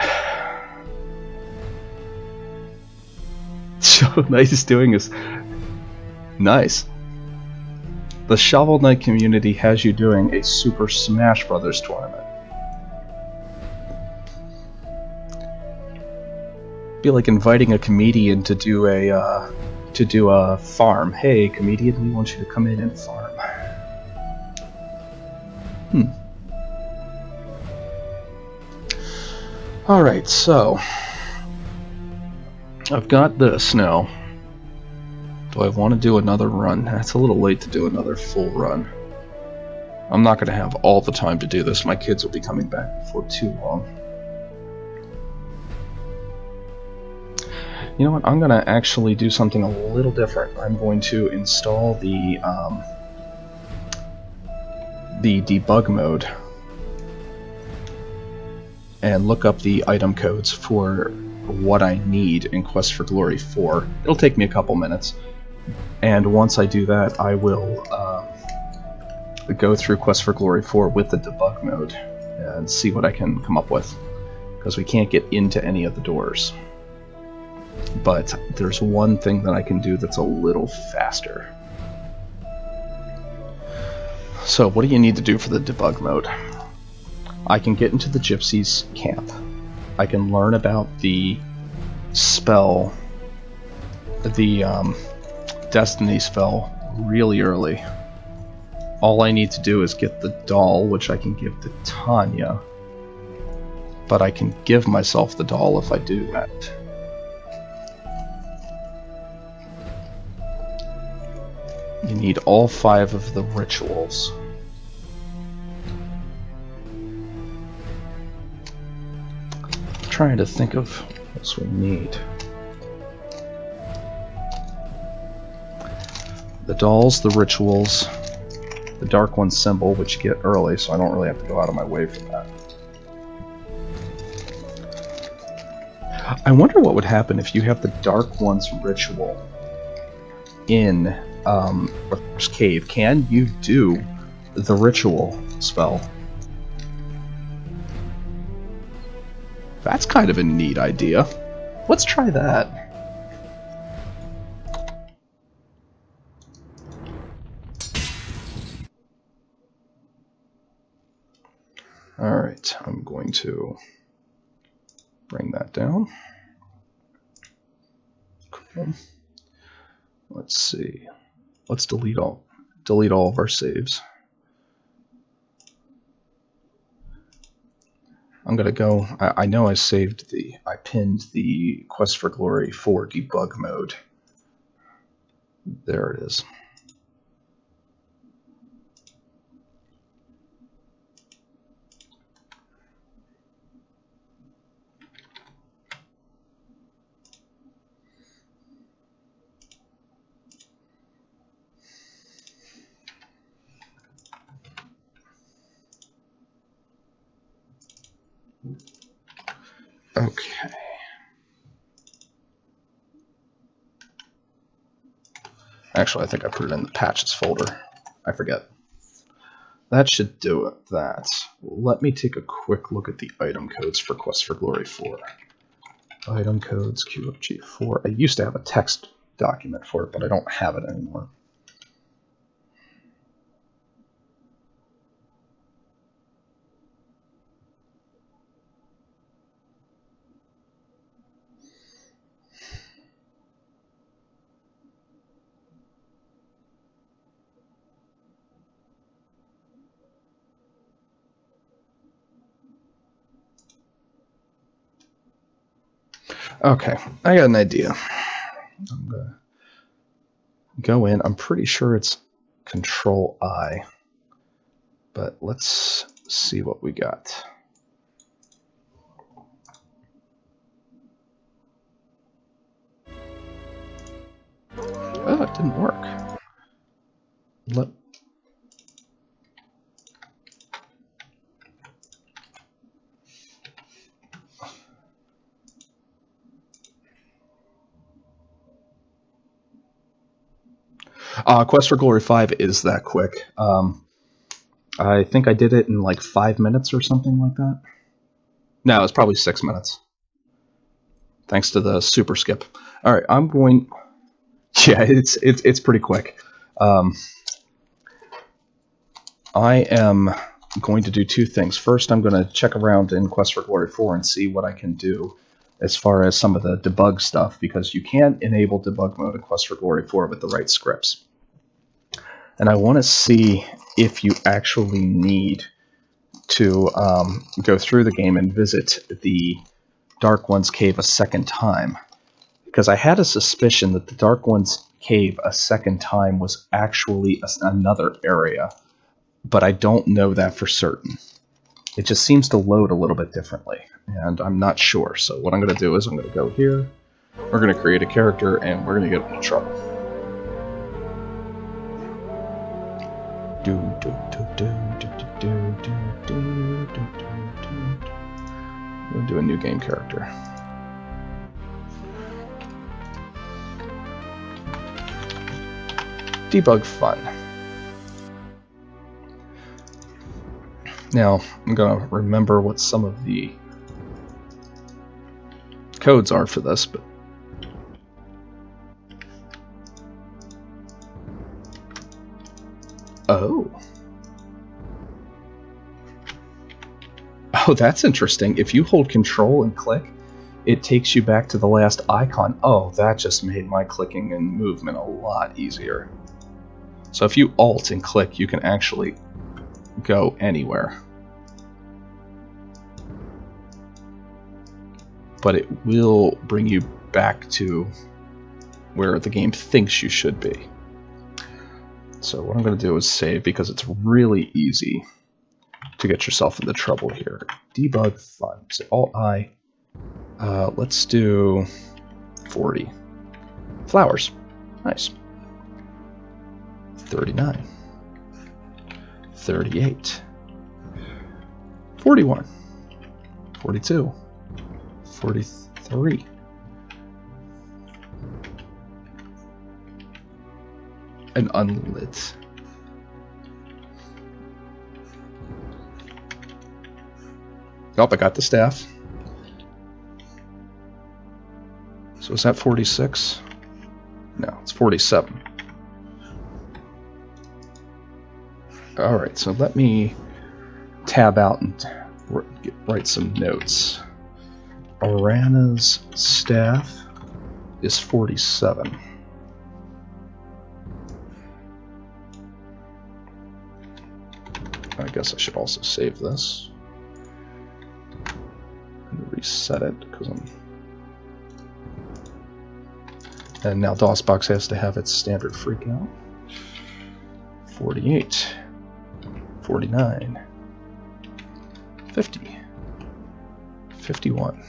Shovel Knight is doing is nice. The Shovel Knight community has you doing a Super Smash Brothers tournament. Be like inviting a comedian to do a farm. Hey, comedian, we want you to come in and farm. Alright, so I've got this now. Do I want to do another run? It's a little late to do another full run. I'm not going to have all the time to do this. My kids will be coming back before too long. You know what? I'm going to actually do something a little different. I'm going to install the debug mode and look up the item codes for what I need in Quest for Glory 4. It'll take me a couple minutes, and once I do that, I will go through Quest for Glory 4 with the debug mode and see what I can come up with, because we can't get into any of the doors. But there's one thing that I can do that's a little faster. So what do you need to do for the debug mode? I can get into the Gypsies camp. I can learn about the spell, the Destiny spell, really early. All I need to do is get the doll, which I can give to Tanya. But I can give myself the doll if I do that. You need all 5 of the rituals. Trying to think of what else we need. The dolls, the rituals, the Dark One symbol, which you get early, so I don't really have to go out of my way for that. I wonder what would happen if you have the Dark One's ritual in Arthur's Cave. Can you do the ritual spell? That's kind of a neat idea. Let's try that. Alright, I'm going to bring that down. Cool. Let's see. Let's delete all of our saves. I'm gonna go. I know I pinned the Quest for Glory 4 debug mode. There it is. Okay. Actually, I think I put it in the patches folder. I forget. That should do it. That. Let me take a quick look at the item codes for Quest for Glory 4. Item codes, QFG4. I used to have a text document for it, but I don't have it anymore. Okay, I got an idea. I'm gonna go in. I'm pretty sure it's Control I, but let's see what we got. Oh, it didn't work. Quest for Glory 5 is that quick. I think I did it in like 5 minutes or something like that. No, it's probably 6 minutes. Thanks to the super skip. All right, I'm going. Yeah, it's pretty quick. I am going to do two things. First, I'm going to check around in Quest for Glory 4 and see what I can do as far as some of the debug stuff, because you can't enable debug mode in Quest for Glory 4 with the right scripts. And I want to see if you actually need to go through the game and visit the Dark One's Cave a second time. Because I had a suspicion that the Dark One's Cave a second time was actually another area, but I don't know that for certain. It just seems to load a little bit differently, and I'm not sure. So what I'm going to do is I'm going to go here, we're going to create a character, and we're going to get into trouble. I'm going to do a new game character. Debug fun. Now, I'm going to remember what some of the codes are for this, but oh, that's interesting. If you hold Control and click, it takes you back to the last icon. Oh, that just made my clicking and movement a lot easier. So if you Alt and click, you can actually go anywhere. But it will bring you back to where the game thinks you should be. So what I'm going to do is save, because it's really easy to get yourself into trouble here. Debug fun. So Alt-I. Let's do 40. Flowers. Nice. 39. 38. 41. 42. 43. And unlit. Oh, I got the staff. So is that 46? No, it's 47. Alright, so let me tab out and write some notes. Arana's staff is 47. I guess I should also save this and reset it, because and now DOSBox has to have its standard freak out. 48, 49, 50, 51,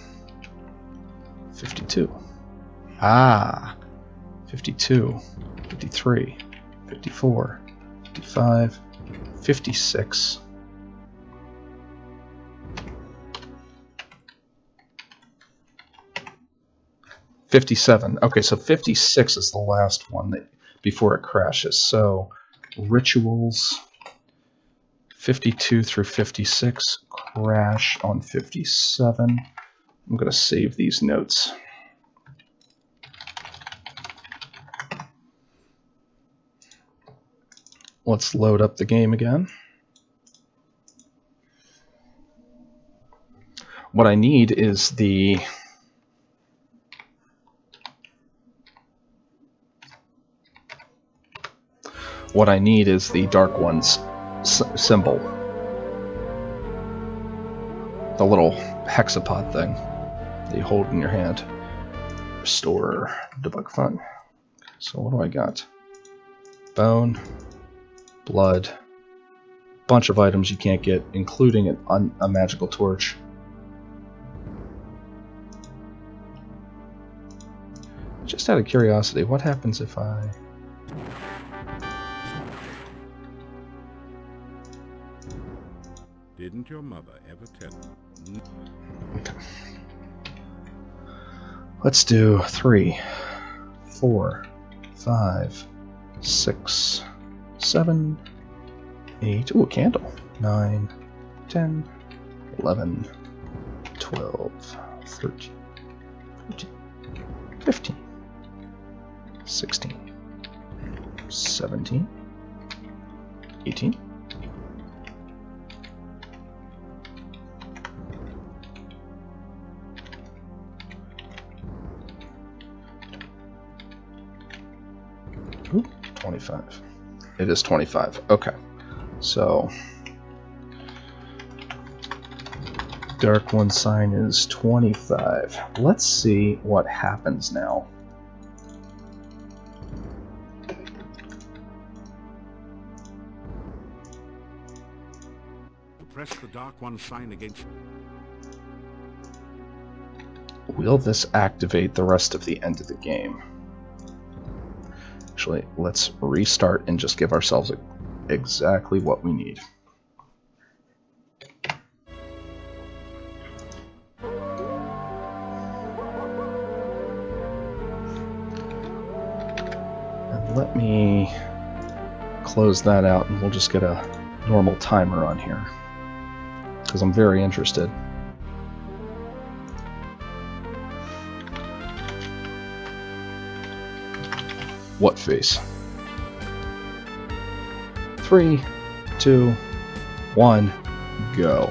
52, 52, 53, 54, 55, 56, 57. Okay, so 56 is the last one that before it crashes. So rituals 52 through 56 crash on 57. I'm going to save these notes. Let's load up the game again. What I need is the Dark One's symbol. The little hexapod thing that you hold in your hand. Restore debug fun. So what do I got? Bone, blood, bunch of items you can't get, including a magical torch. Just out of curiosity, what happens if I... Didn't your mother ever tell you? Okay. Let's do 3, 4, 5, 6, 7, 8. Ooh, a candle. 9, 10, 11, 12, 13, 14, 15, 16, 17, 18. Ooh, 25. It is 25. Okay. So Dark One sign is 25. Let's see what happens now. Press the Dark One sign against. Will this activate the rest of the end of the game? Actually, let's restart and just give ourselves exactly what we need. And let me close that out and we'll just get a normal timer on here, because I'm very interested. What face? 3, 2, 1, go.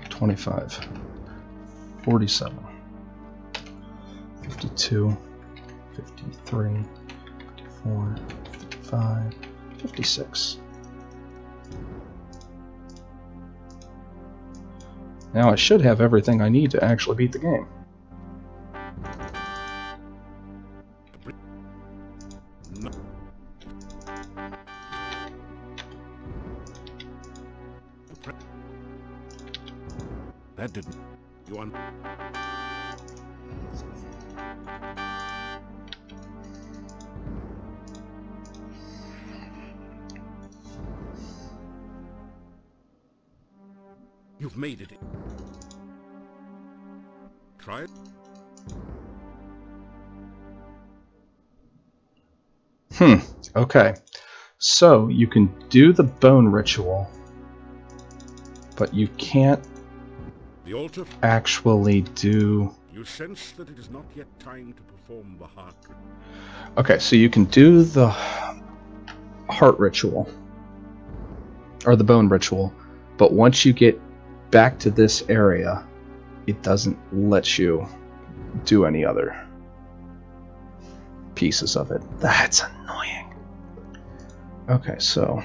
$25, 47, 52, 53, 54, 55, 56. Now I should have everything I need to actually beat the game. That didn't. You want? You've made it. Try it. Okay. So you can do the bone ritual, but you can't The altar. actually do... You sense that it is not yet time to perform the heart. Okay, so you can do the heart ritual, or the bone ritual, but once you get back to this area, it doesn't let you do any other pieces of it. That's annoying. Okay, so...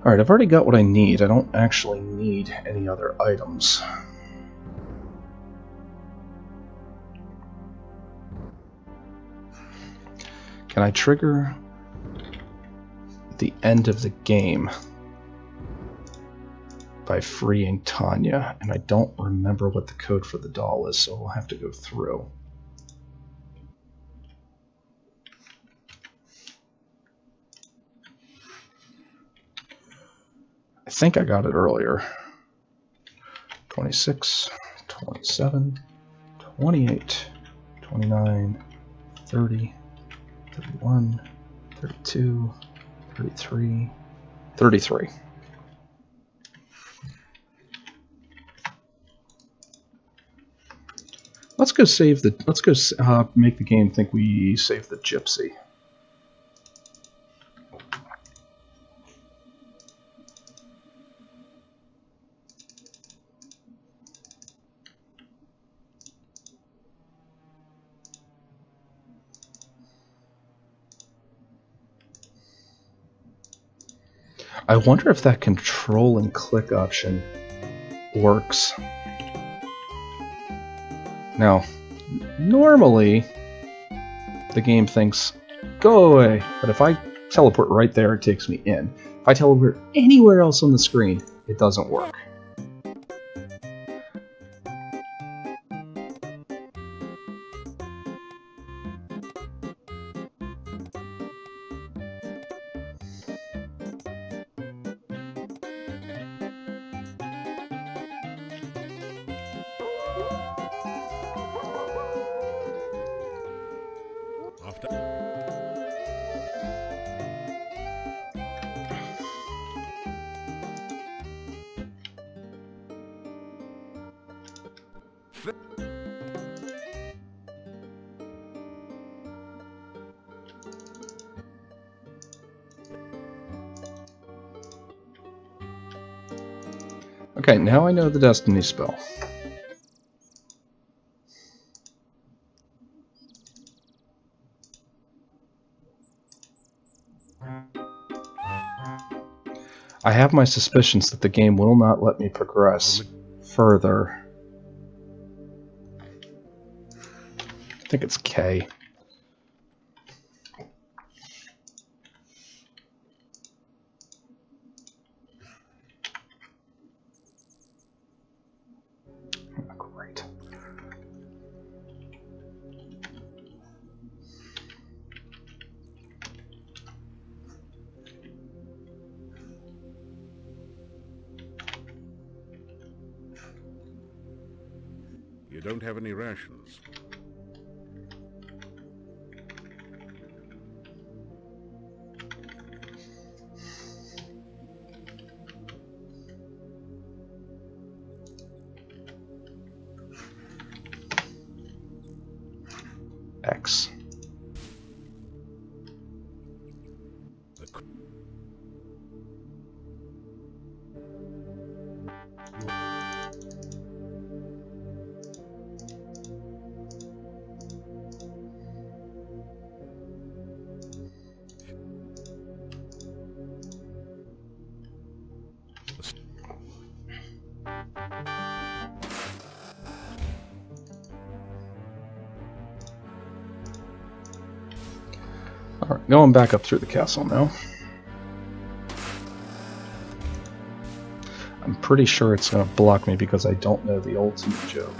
Alright, I've already got what I need. I don't actually need any other items. Can I trigger the end of the game by freeing Tanya? And I don't remember what the code for the doll is, so we'll have to go through. I think I got it earlier. 26, 27, 28, 29, 30, 31, 32, 33, 33. Let's go save the. Let's go make the game think we saved the gypsy. I wonder if that control and click option works. Now, normally the game thinks, go away, but if I teleport right there, it takes me in. If I teleport anywhere else on the screen, it doesn't work. Okay, now I know the destiny spell. I have my suspicions that the game will not let me progress further. I think it's K. Great. You don't have any rations. X. Alright, going back up through the castle now. I'm pretty sure it's going to block me because I don't know the ultimate joke.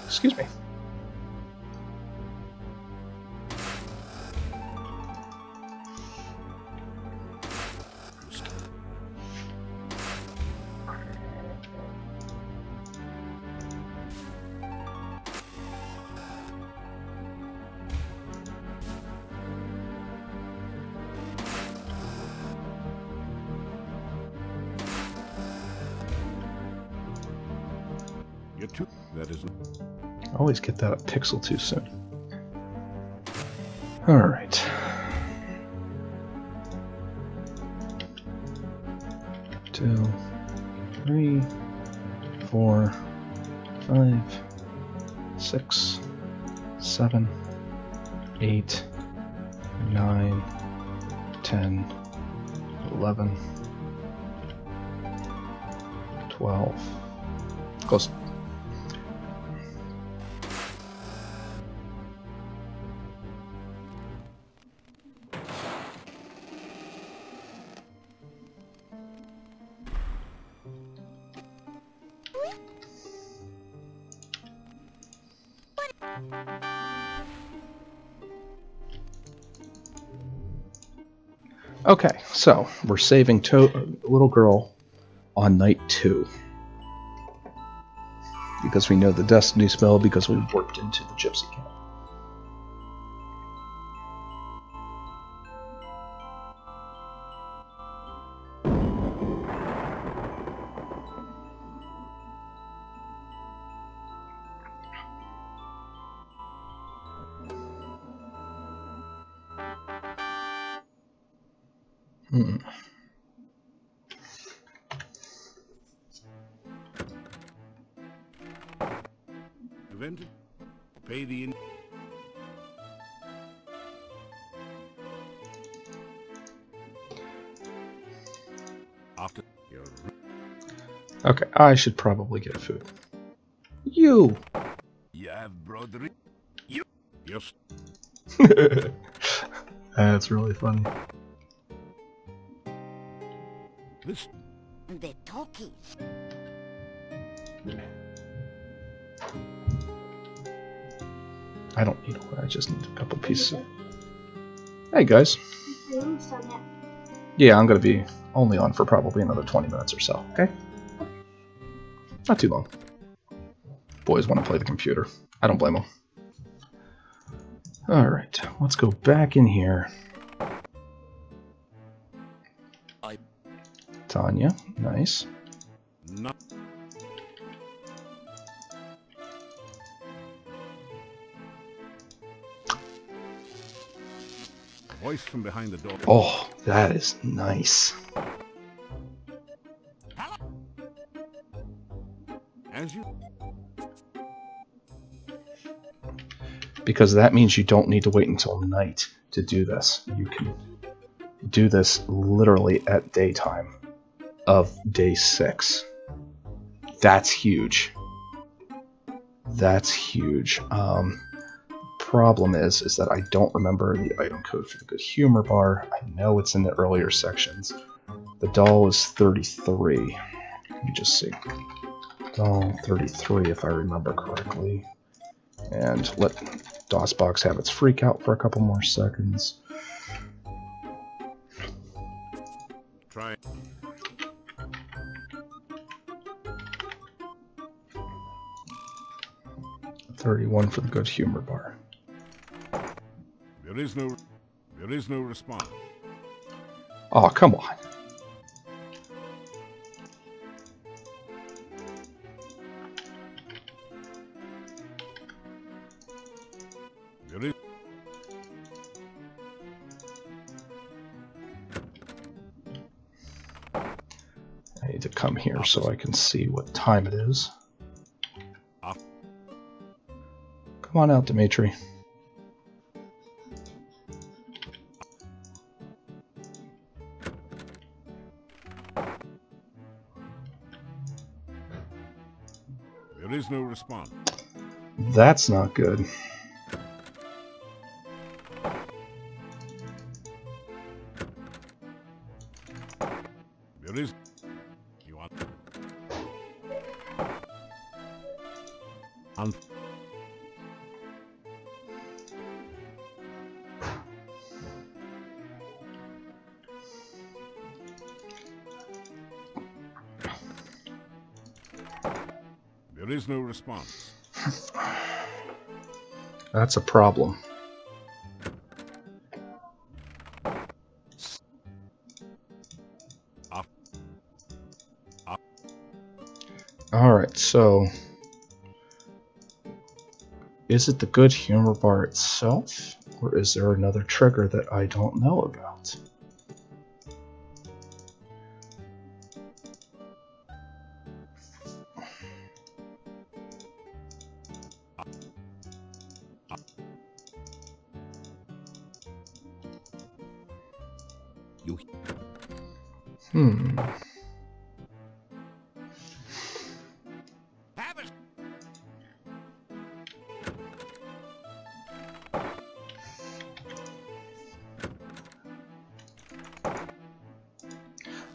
Excuse me. That is. I always get that a pixel too soon. Alright. Two, 3, 4, 5, 6, 7, 8, 9, 10, 11, 12. Close. Okay, so we're saving little girl on night 2 because we know the destiny spell because we warped into the gypsy camp. Prevented. Pay the. After your. Okay, I should probably get food. You! You have brought the. You. Yes. That's really funny. This. The talkies. I don't need one, I just need a couple pieces of... Hey guys. Yeah, I'm gonna be only on for probably another 20 minutes or so, okay? Not too long. Boys want to play the computer. I don't blame them. Alright, let's go back in here. Tanya, nice. No. Voice from behind the door. Oh, that is nice. As you Because that means you don't need to wait until night to do this. You can do this literally at daytime of day 6. That's huge. That's huge. Problem is that I don't remember the item code for the Good Humor Bar. I know it's in the earlier sections. The doll is 33. Let me just see. Doll 33, if I remember correctly. And let DOSBox have its freak out for a couple more seconds. try 31 for the Good Humor Bar. there is no response. Oh, come on. There is I need to come here so I can see what time it is. Come on out, Dimitri. there is no response. That's not good. There is you want there is no response. That's a problem. Alright, so is it the Good Humor Bar itself, or is there another trigger that I don't know about?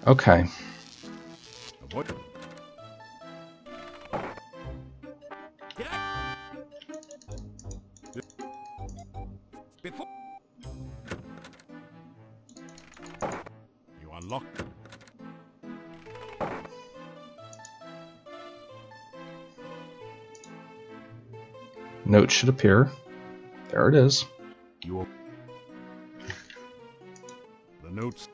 Okay. What? Before you unlock Note should appear. There it is. you the notes.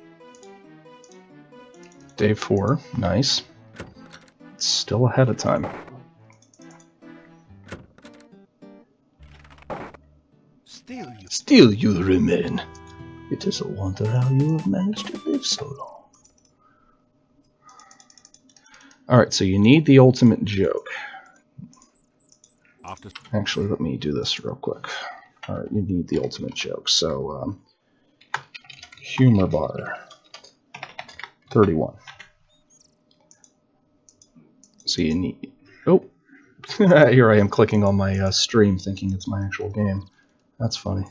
Day 4. Nice. It's still ahead of time. Still you remain. It is a wonder how you have managed to live so long. Alright, so you need the ultimate joke. Actually, let me do this real quick. Alright, you need the ultimate joke. So, Humor Bar 31. So you need... Oh! Here I am clicking on my stream thinking it's my actual game. That's funny.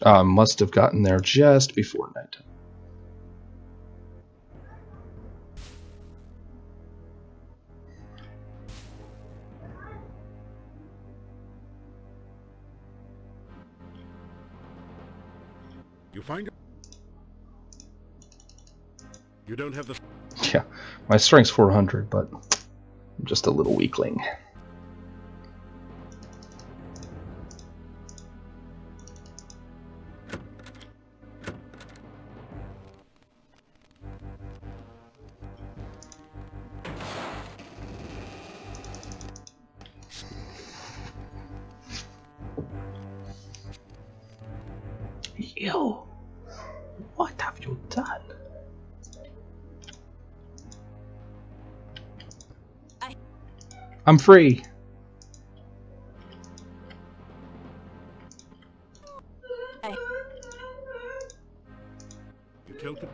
Must have gotten there just before nighttime. You find it? You don't have the... Yeah, my strength's 400, but I'm just a little weakling. Yo, what have you done? I'm free. You killed him?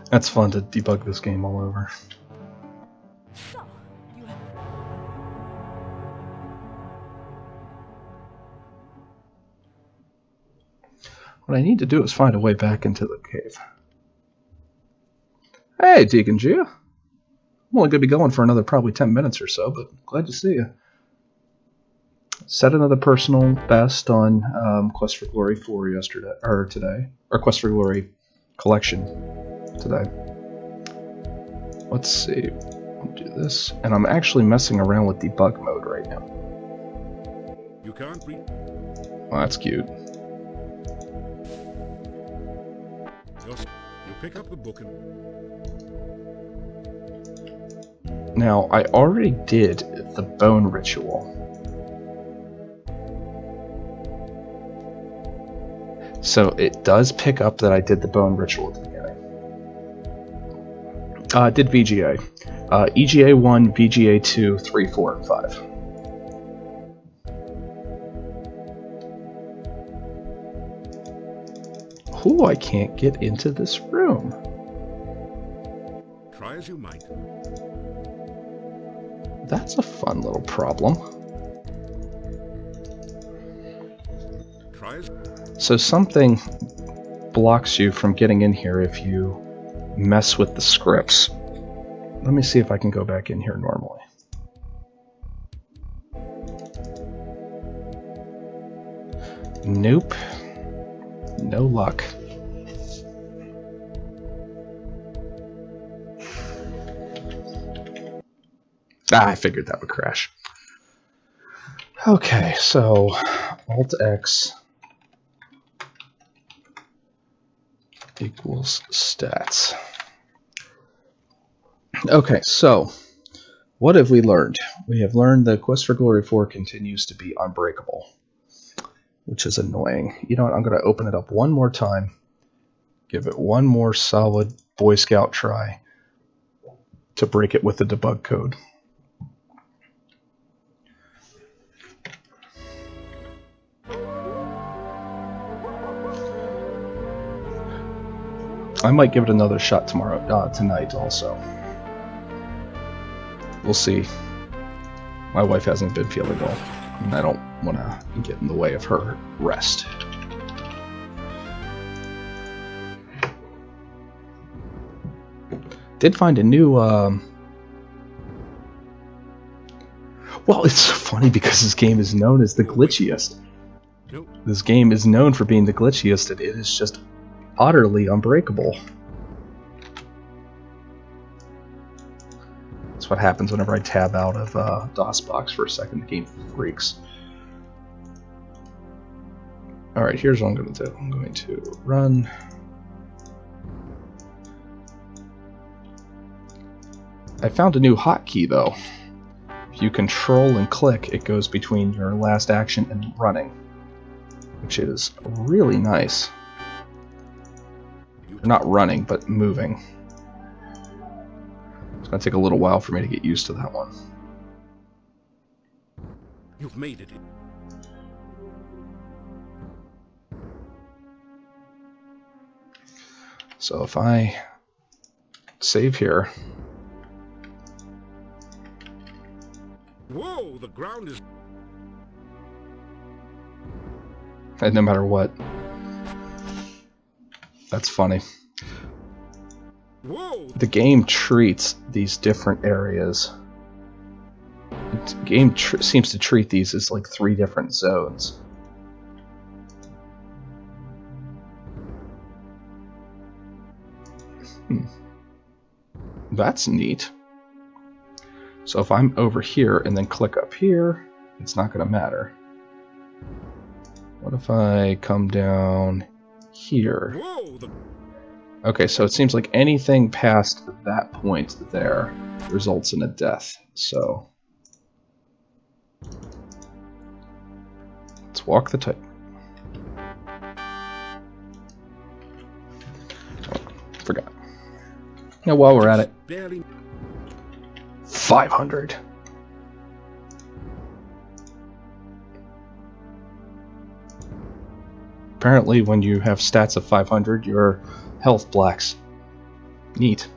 That's fun to debug this game all over. What I need to do is find a way back into the cave. Hey, Deacon Gia. I'm only going to be going for another probably 10 minutes or so, but glad to see you. Set another personal best on Quest for Glory 4 yesterday, or today, or Quest for Glory Collection today. Let's see. I'll do this, and I'm actually messing around with debug mode right now. You can't read. Well, that's cute. You pick up the book and... Now, I already did the bone ritual. So it does pick up that I did the bone ritual at the beginning. I did VGA. EGA 1, VGA 2, 3, 4, and 5. Ooh, I can't get into this room. Try as you might. That's a fun little problem. Try as... So something blocks you from getting in here if you mess with the scripts. Let me see if I can go back in here normally. Nope. No luck. I figured that would crash. Okay, so Alt-X equals stats. Okay, so what have we learned? We have learned that Quest for Glory 4 continues to be unbreakable, which is annoying. You know what? I'm going to open it up one more time, give it one more solid Boy Scout try to break it with the debug code. I might give it another shot tonight also. We'll see. My wife hasn't been feeling well, and I don't want to get in the way of her rest. Did find a new, well, it's so funny because this game is known as the glitchiest. Nope. This game is known for being the glitchiest, and it is just utterly unbreakable. That's what happens whenever I tab out of DOSBox for a second. The game freaks. Alright, here's what I'm going to do. I'm going to run. I found a new hotkey though. If you control and click, it goes between your last action and running, which is really nice. Not running, but moving. It's going to take a little while for me to get used to that one. You've made it. So if I save here, Whoa, the ground is... and no matter what, that's funny. Whoa! The game treats these different areas. The game seems to treat these as like 3 different zones. That's neat. So if I'm over here and then click up here, it's not going to matter. What if I come down here? Whoa! Okay, so it seems like anything past that point there results in a death. So let's walk the tight. Oh, forgot. Now while we're at it, Barely... 500. Apparently when you have stats of 500, your health blacks. Neat.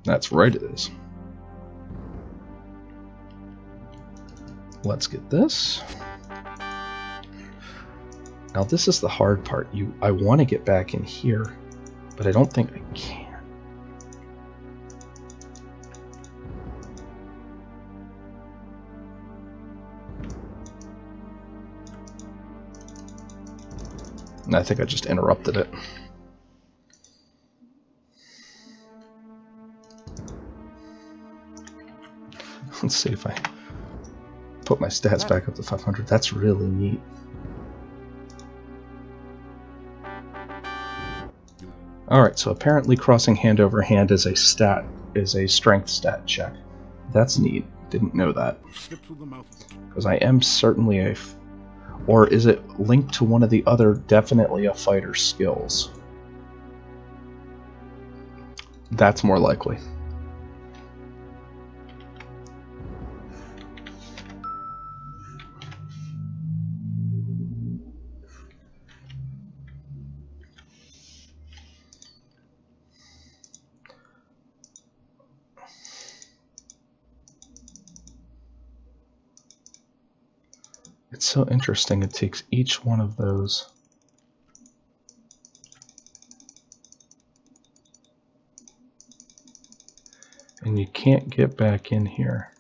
That's right, it is. Let's get this. Now this is the hard part. I want to get back in here, but I don't think I can. And I think I just interrupted it. Let's see if I put my stats back up to 500. That's really neat. Alright, so apparently crossing hand over hand is a strength stat check. That's neat. Didn't know that. Because I am certainly a... Or is it linked to one of the other definitely a fighter's skills? That's more likely. It's so interesting, it takes each one of those. And you can't get back in here.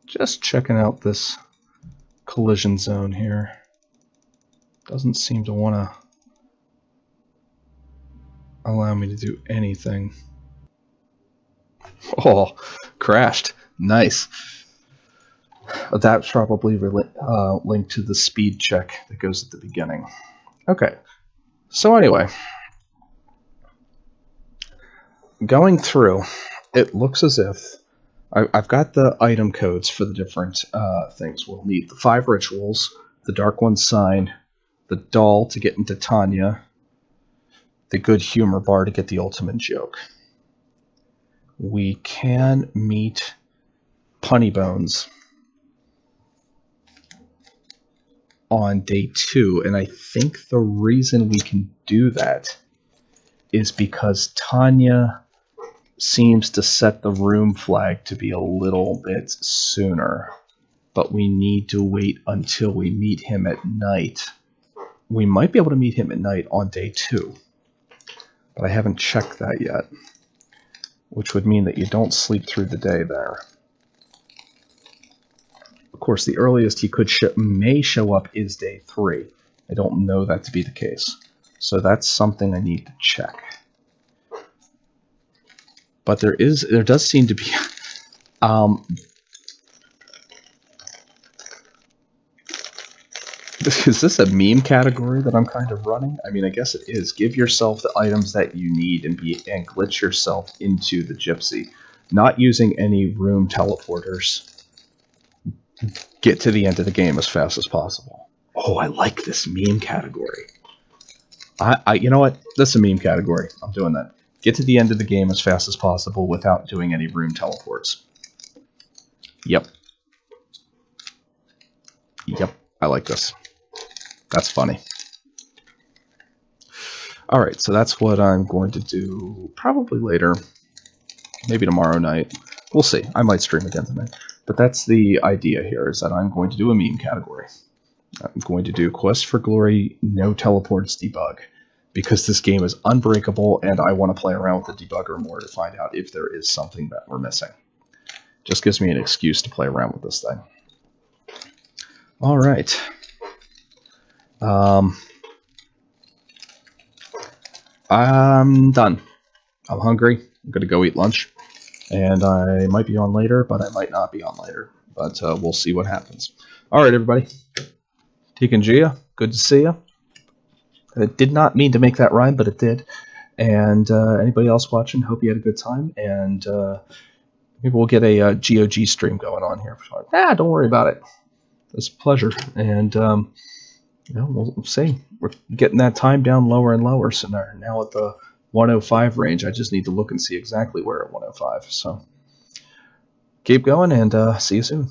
Just checking out this collision zone here. Doesn't seem to want to allow me to do anything. Oh, crashed. Nice. That's probably linked to the speed check that goes at the beginning. Okay. So anyway, going through, it looks as if I've got the item codes for the different things. We'll need the 5 rituals, the Dark One sign, the doll to get into Tanya, the good humor bar to get the ultimate joke. We can meet Punny Bones on day 2, and I think the reason we can do that is because Tanya seems to set the room flag to be a little bit sooner, but we need to wait until we meet him at night. We might be able to meet him at night on day 2, but I haven't checked that yet, which would mean that you don't sleep through the day there. Of course, the earliest he may show up is day 3. I don't know that to be the case, so that's something I need to check. But there does seem to be Is this a meme category that I'm kind of running? I mean, I guess it is. Give yourself the items that you need and glitch yourself into the gypsy. Not using any room teleporters. Get to the end of the game as fast as possible. Oh, I like this meme category. You know what? This is a meme category. I'm doing that. Get to the end of the game as fast as possible without doing any room teleports. Yep. Yep, I like this. That's funny. Alright, so that's what I'm going to do probably later. Maybe tomorrow night. We'll see. I might stream again tonight. But that's the idea here, is that I'm going to do a meme category. I'm going to do Quest for Glory, no teleports debug. Because this game is unbreakable, and I want to play around with the debugger more to find out if there is something that we're missing. Just gives me an excuse to play around with this thing. Alright. I'm done. I'm hungry. I'm going to go eat lunch. And I might be on later, but I might not be on later. But we'll see what happens. Alright, everybody. Tegan Gia, good to see you. It did not mean to make that rhyme, but it did. And anybody else watching, hope you had a good time. And maybe we'll get a GOG stream going on here. Don't worry about it. It's a pleasure. And you know, we'll see. We're getting that time down lower and lower. So now at the 105 range, I just need to look and see exactly where at 105. So keep going, and see you soon.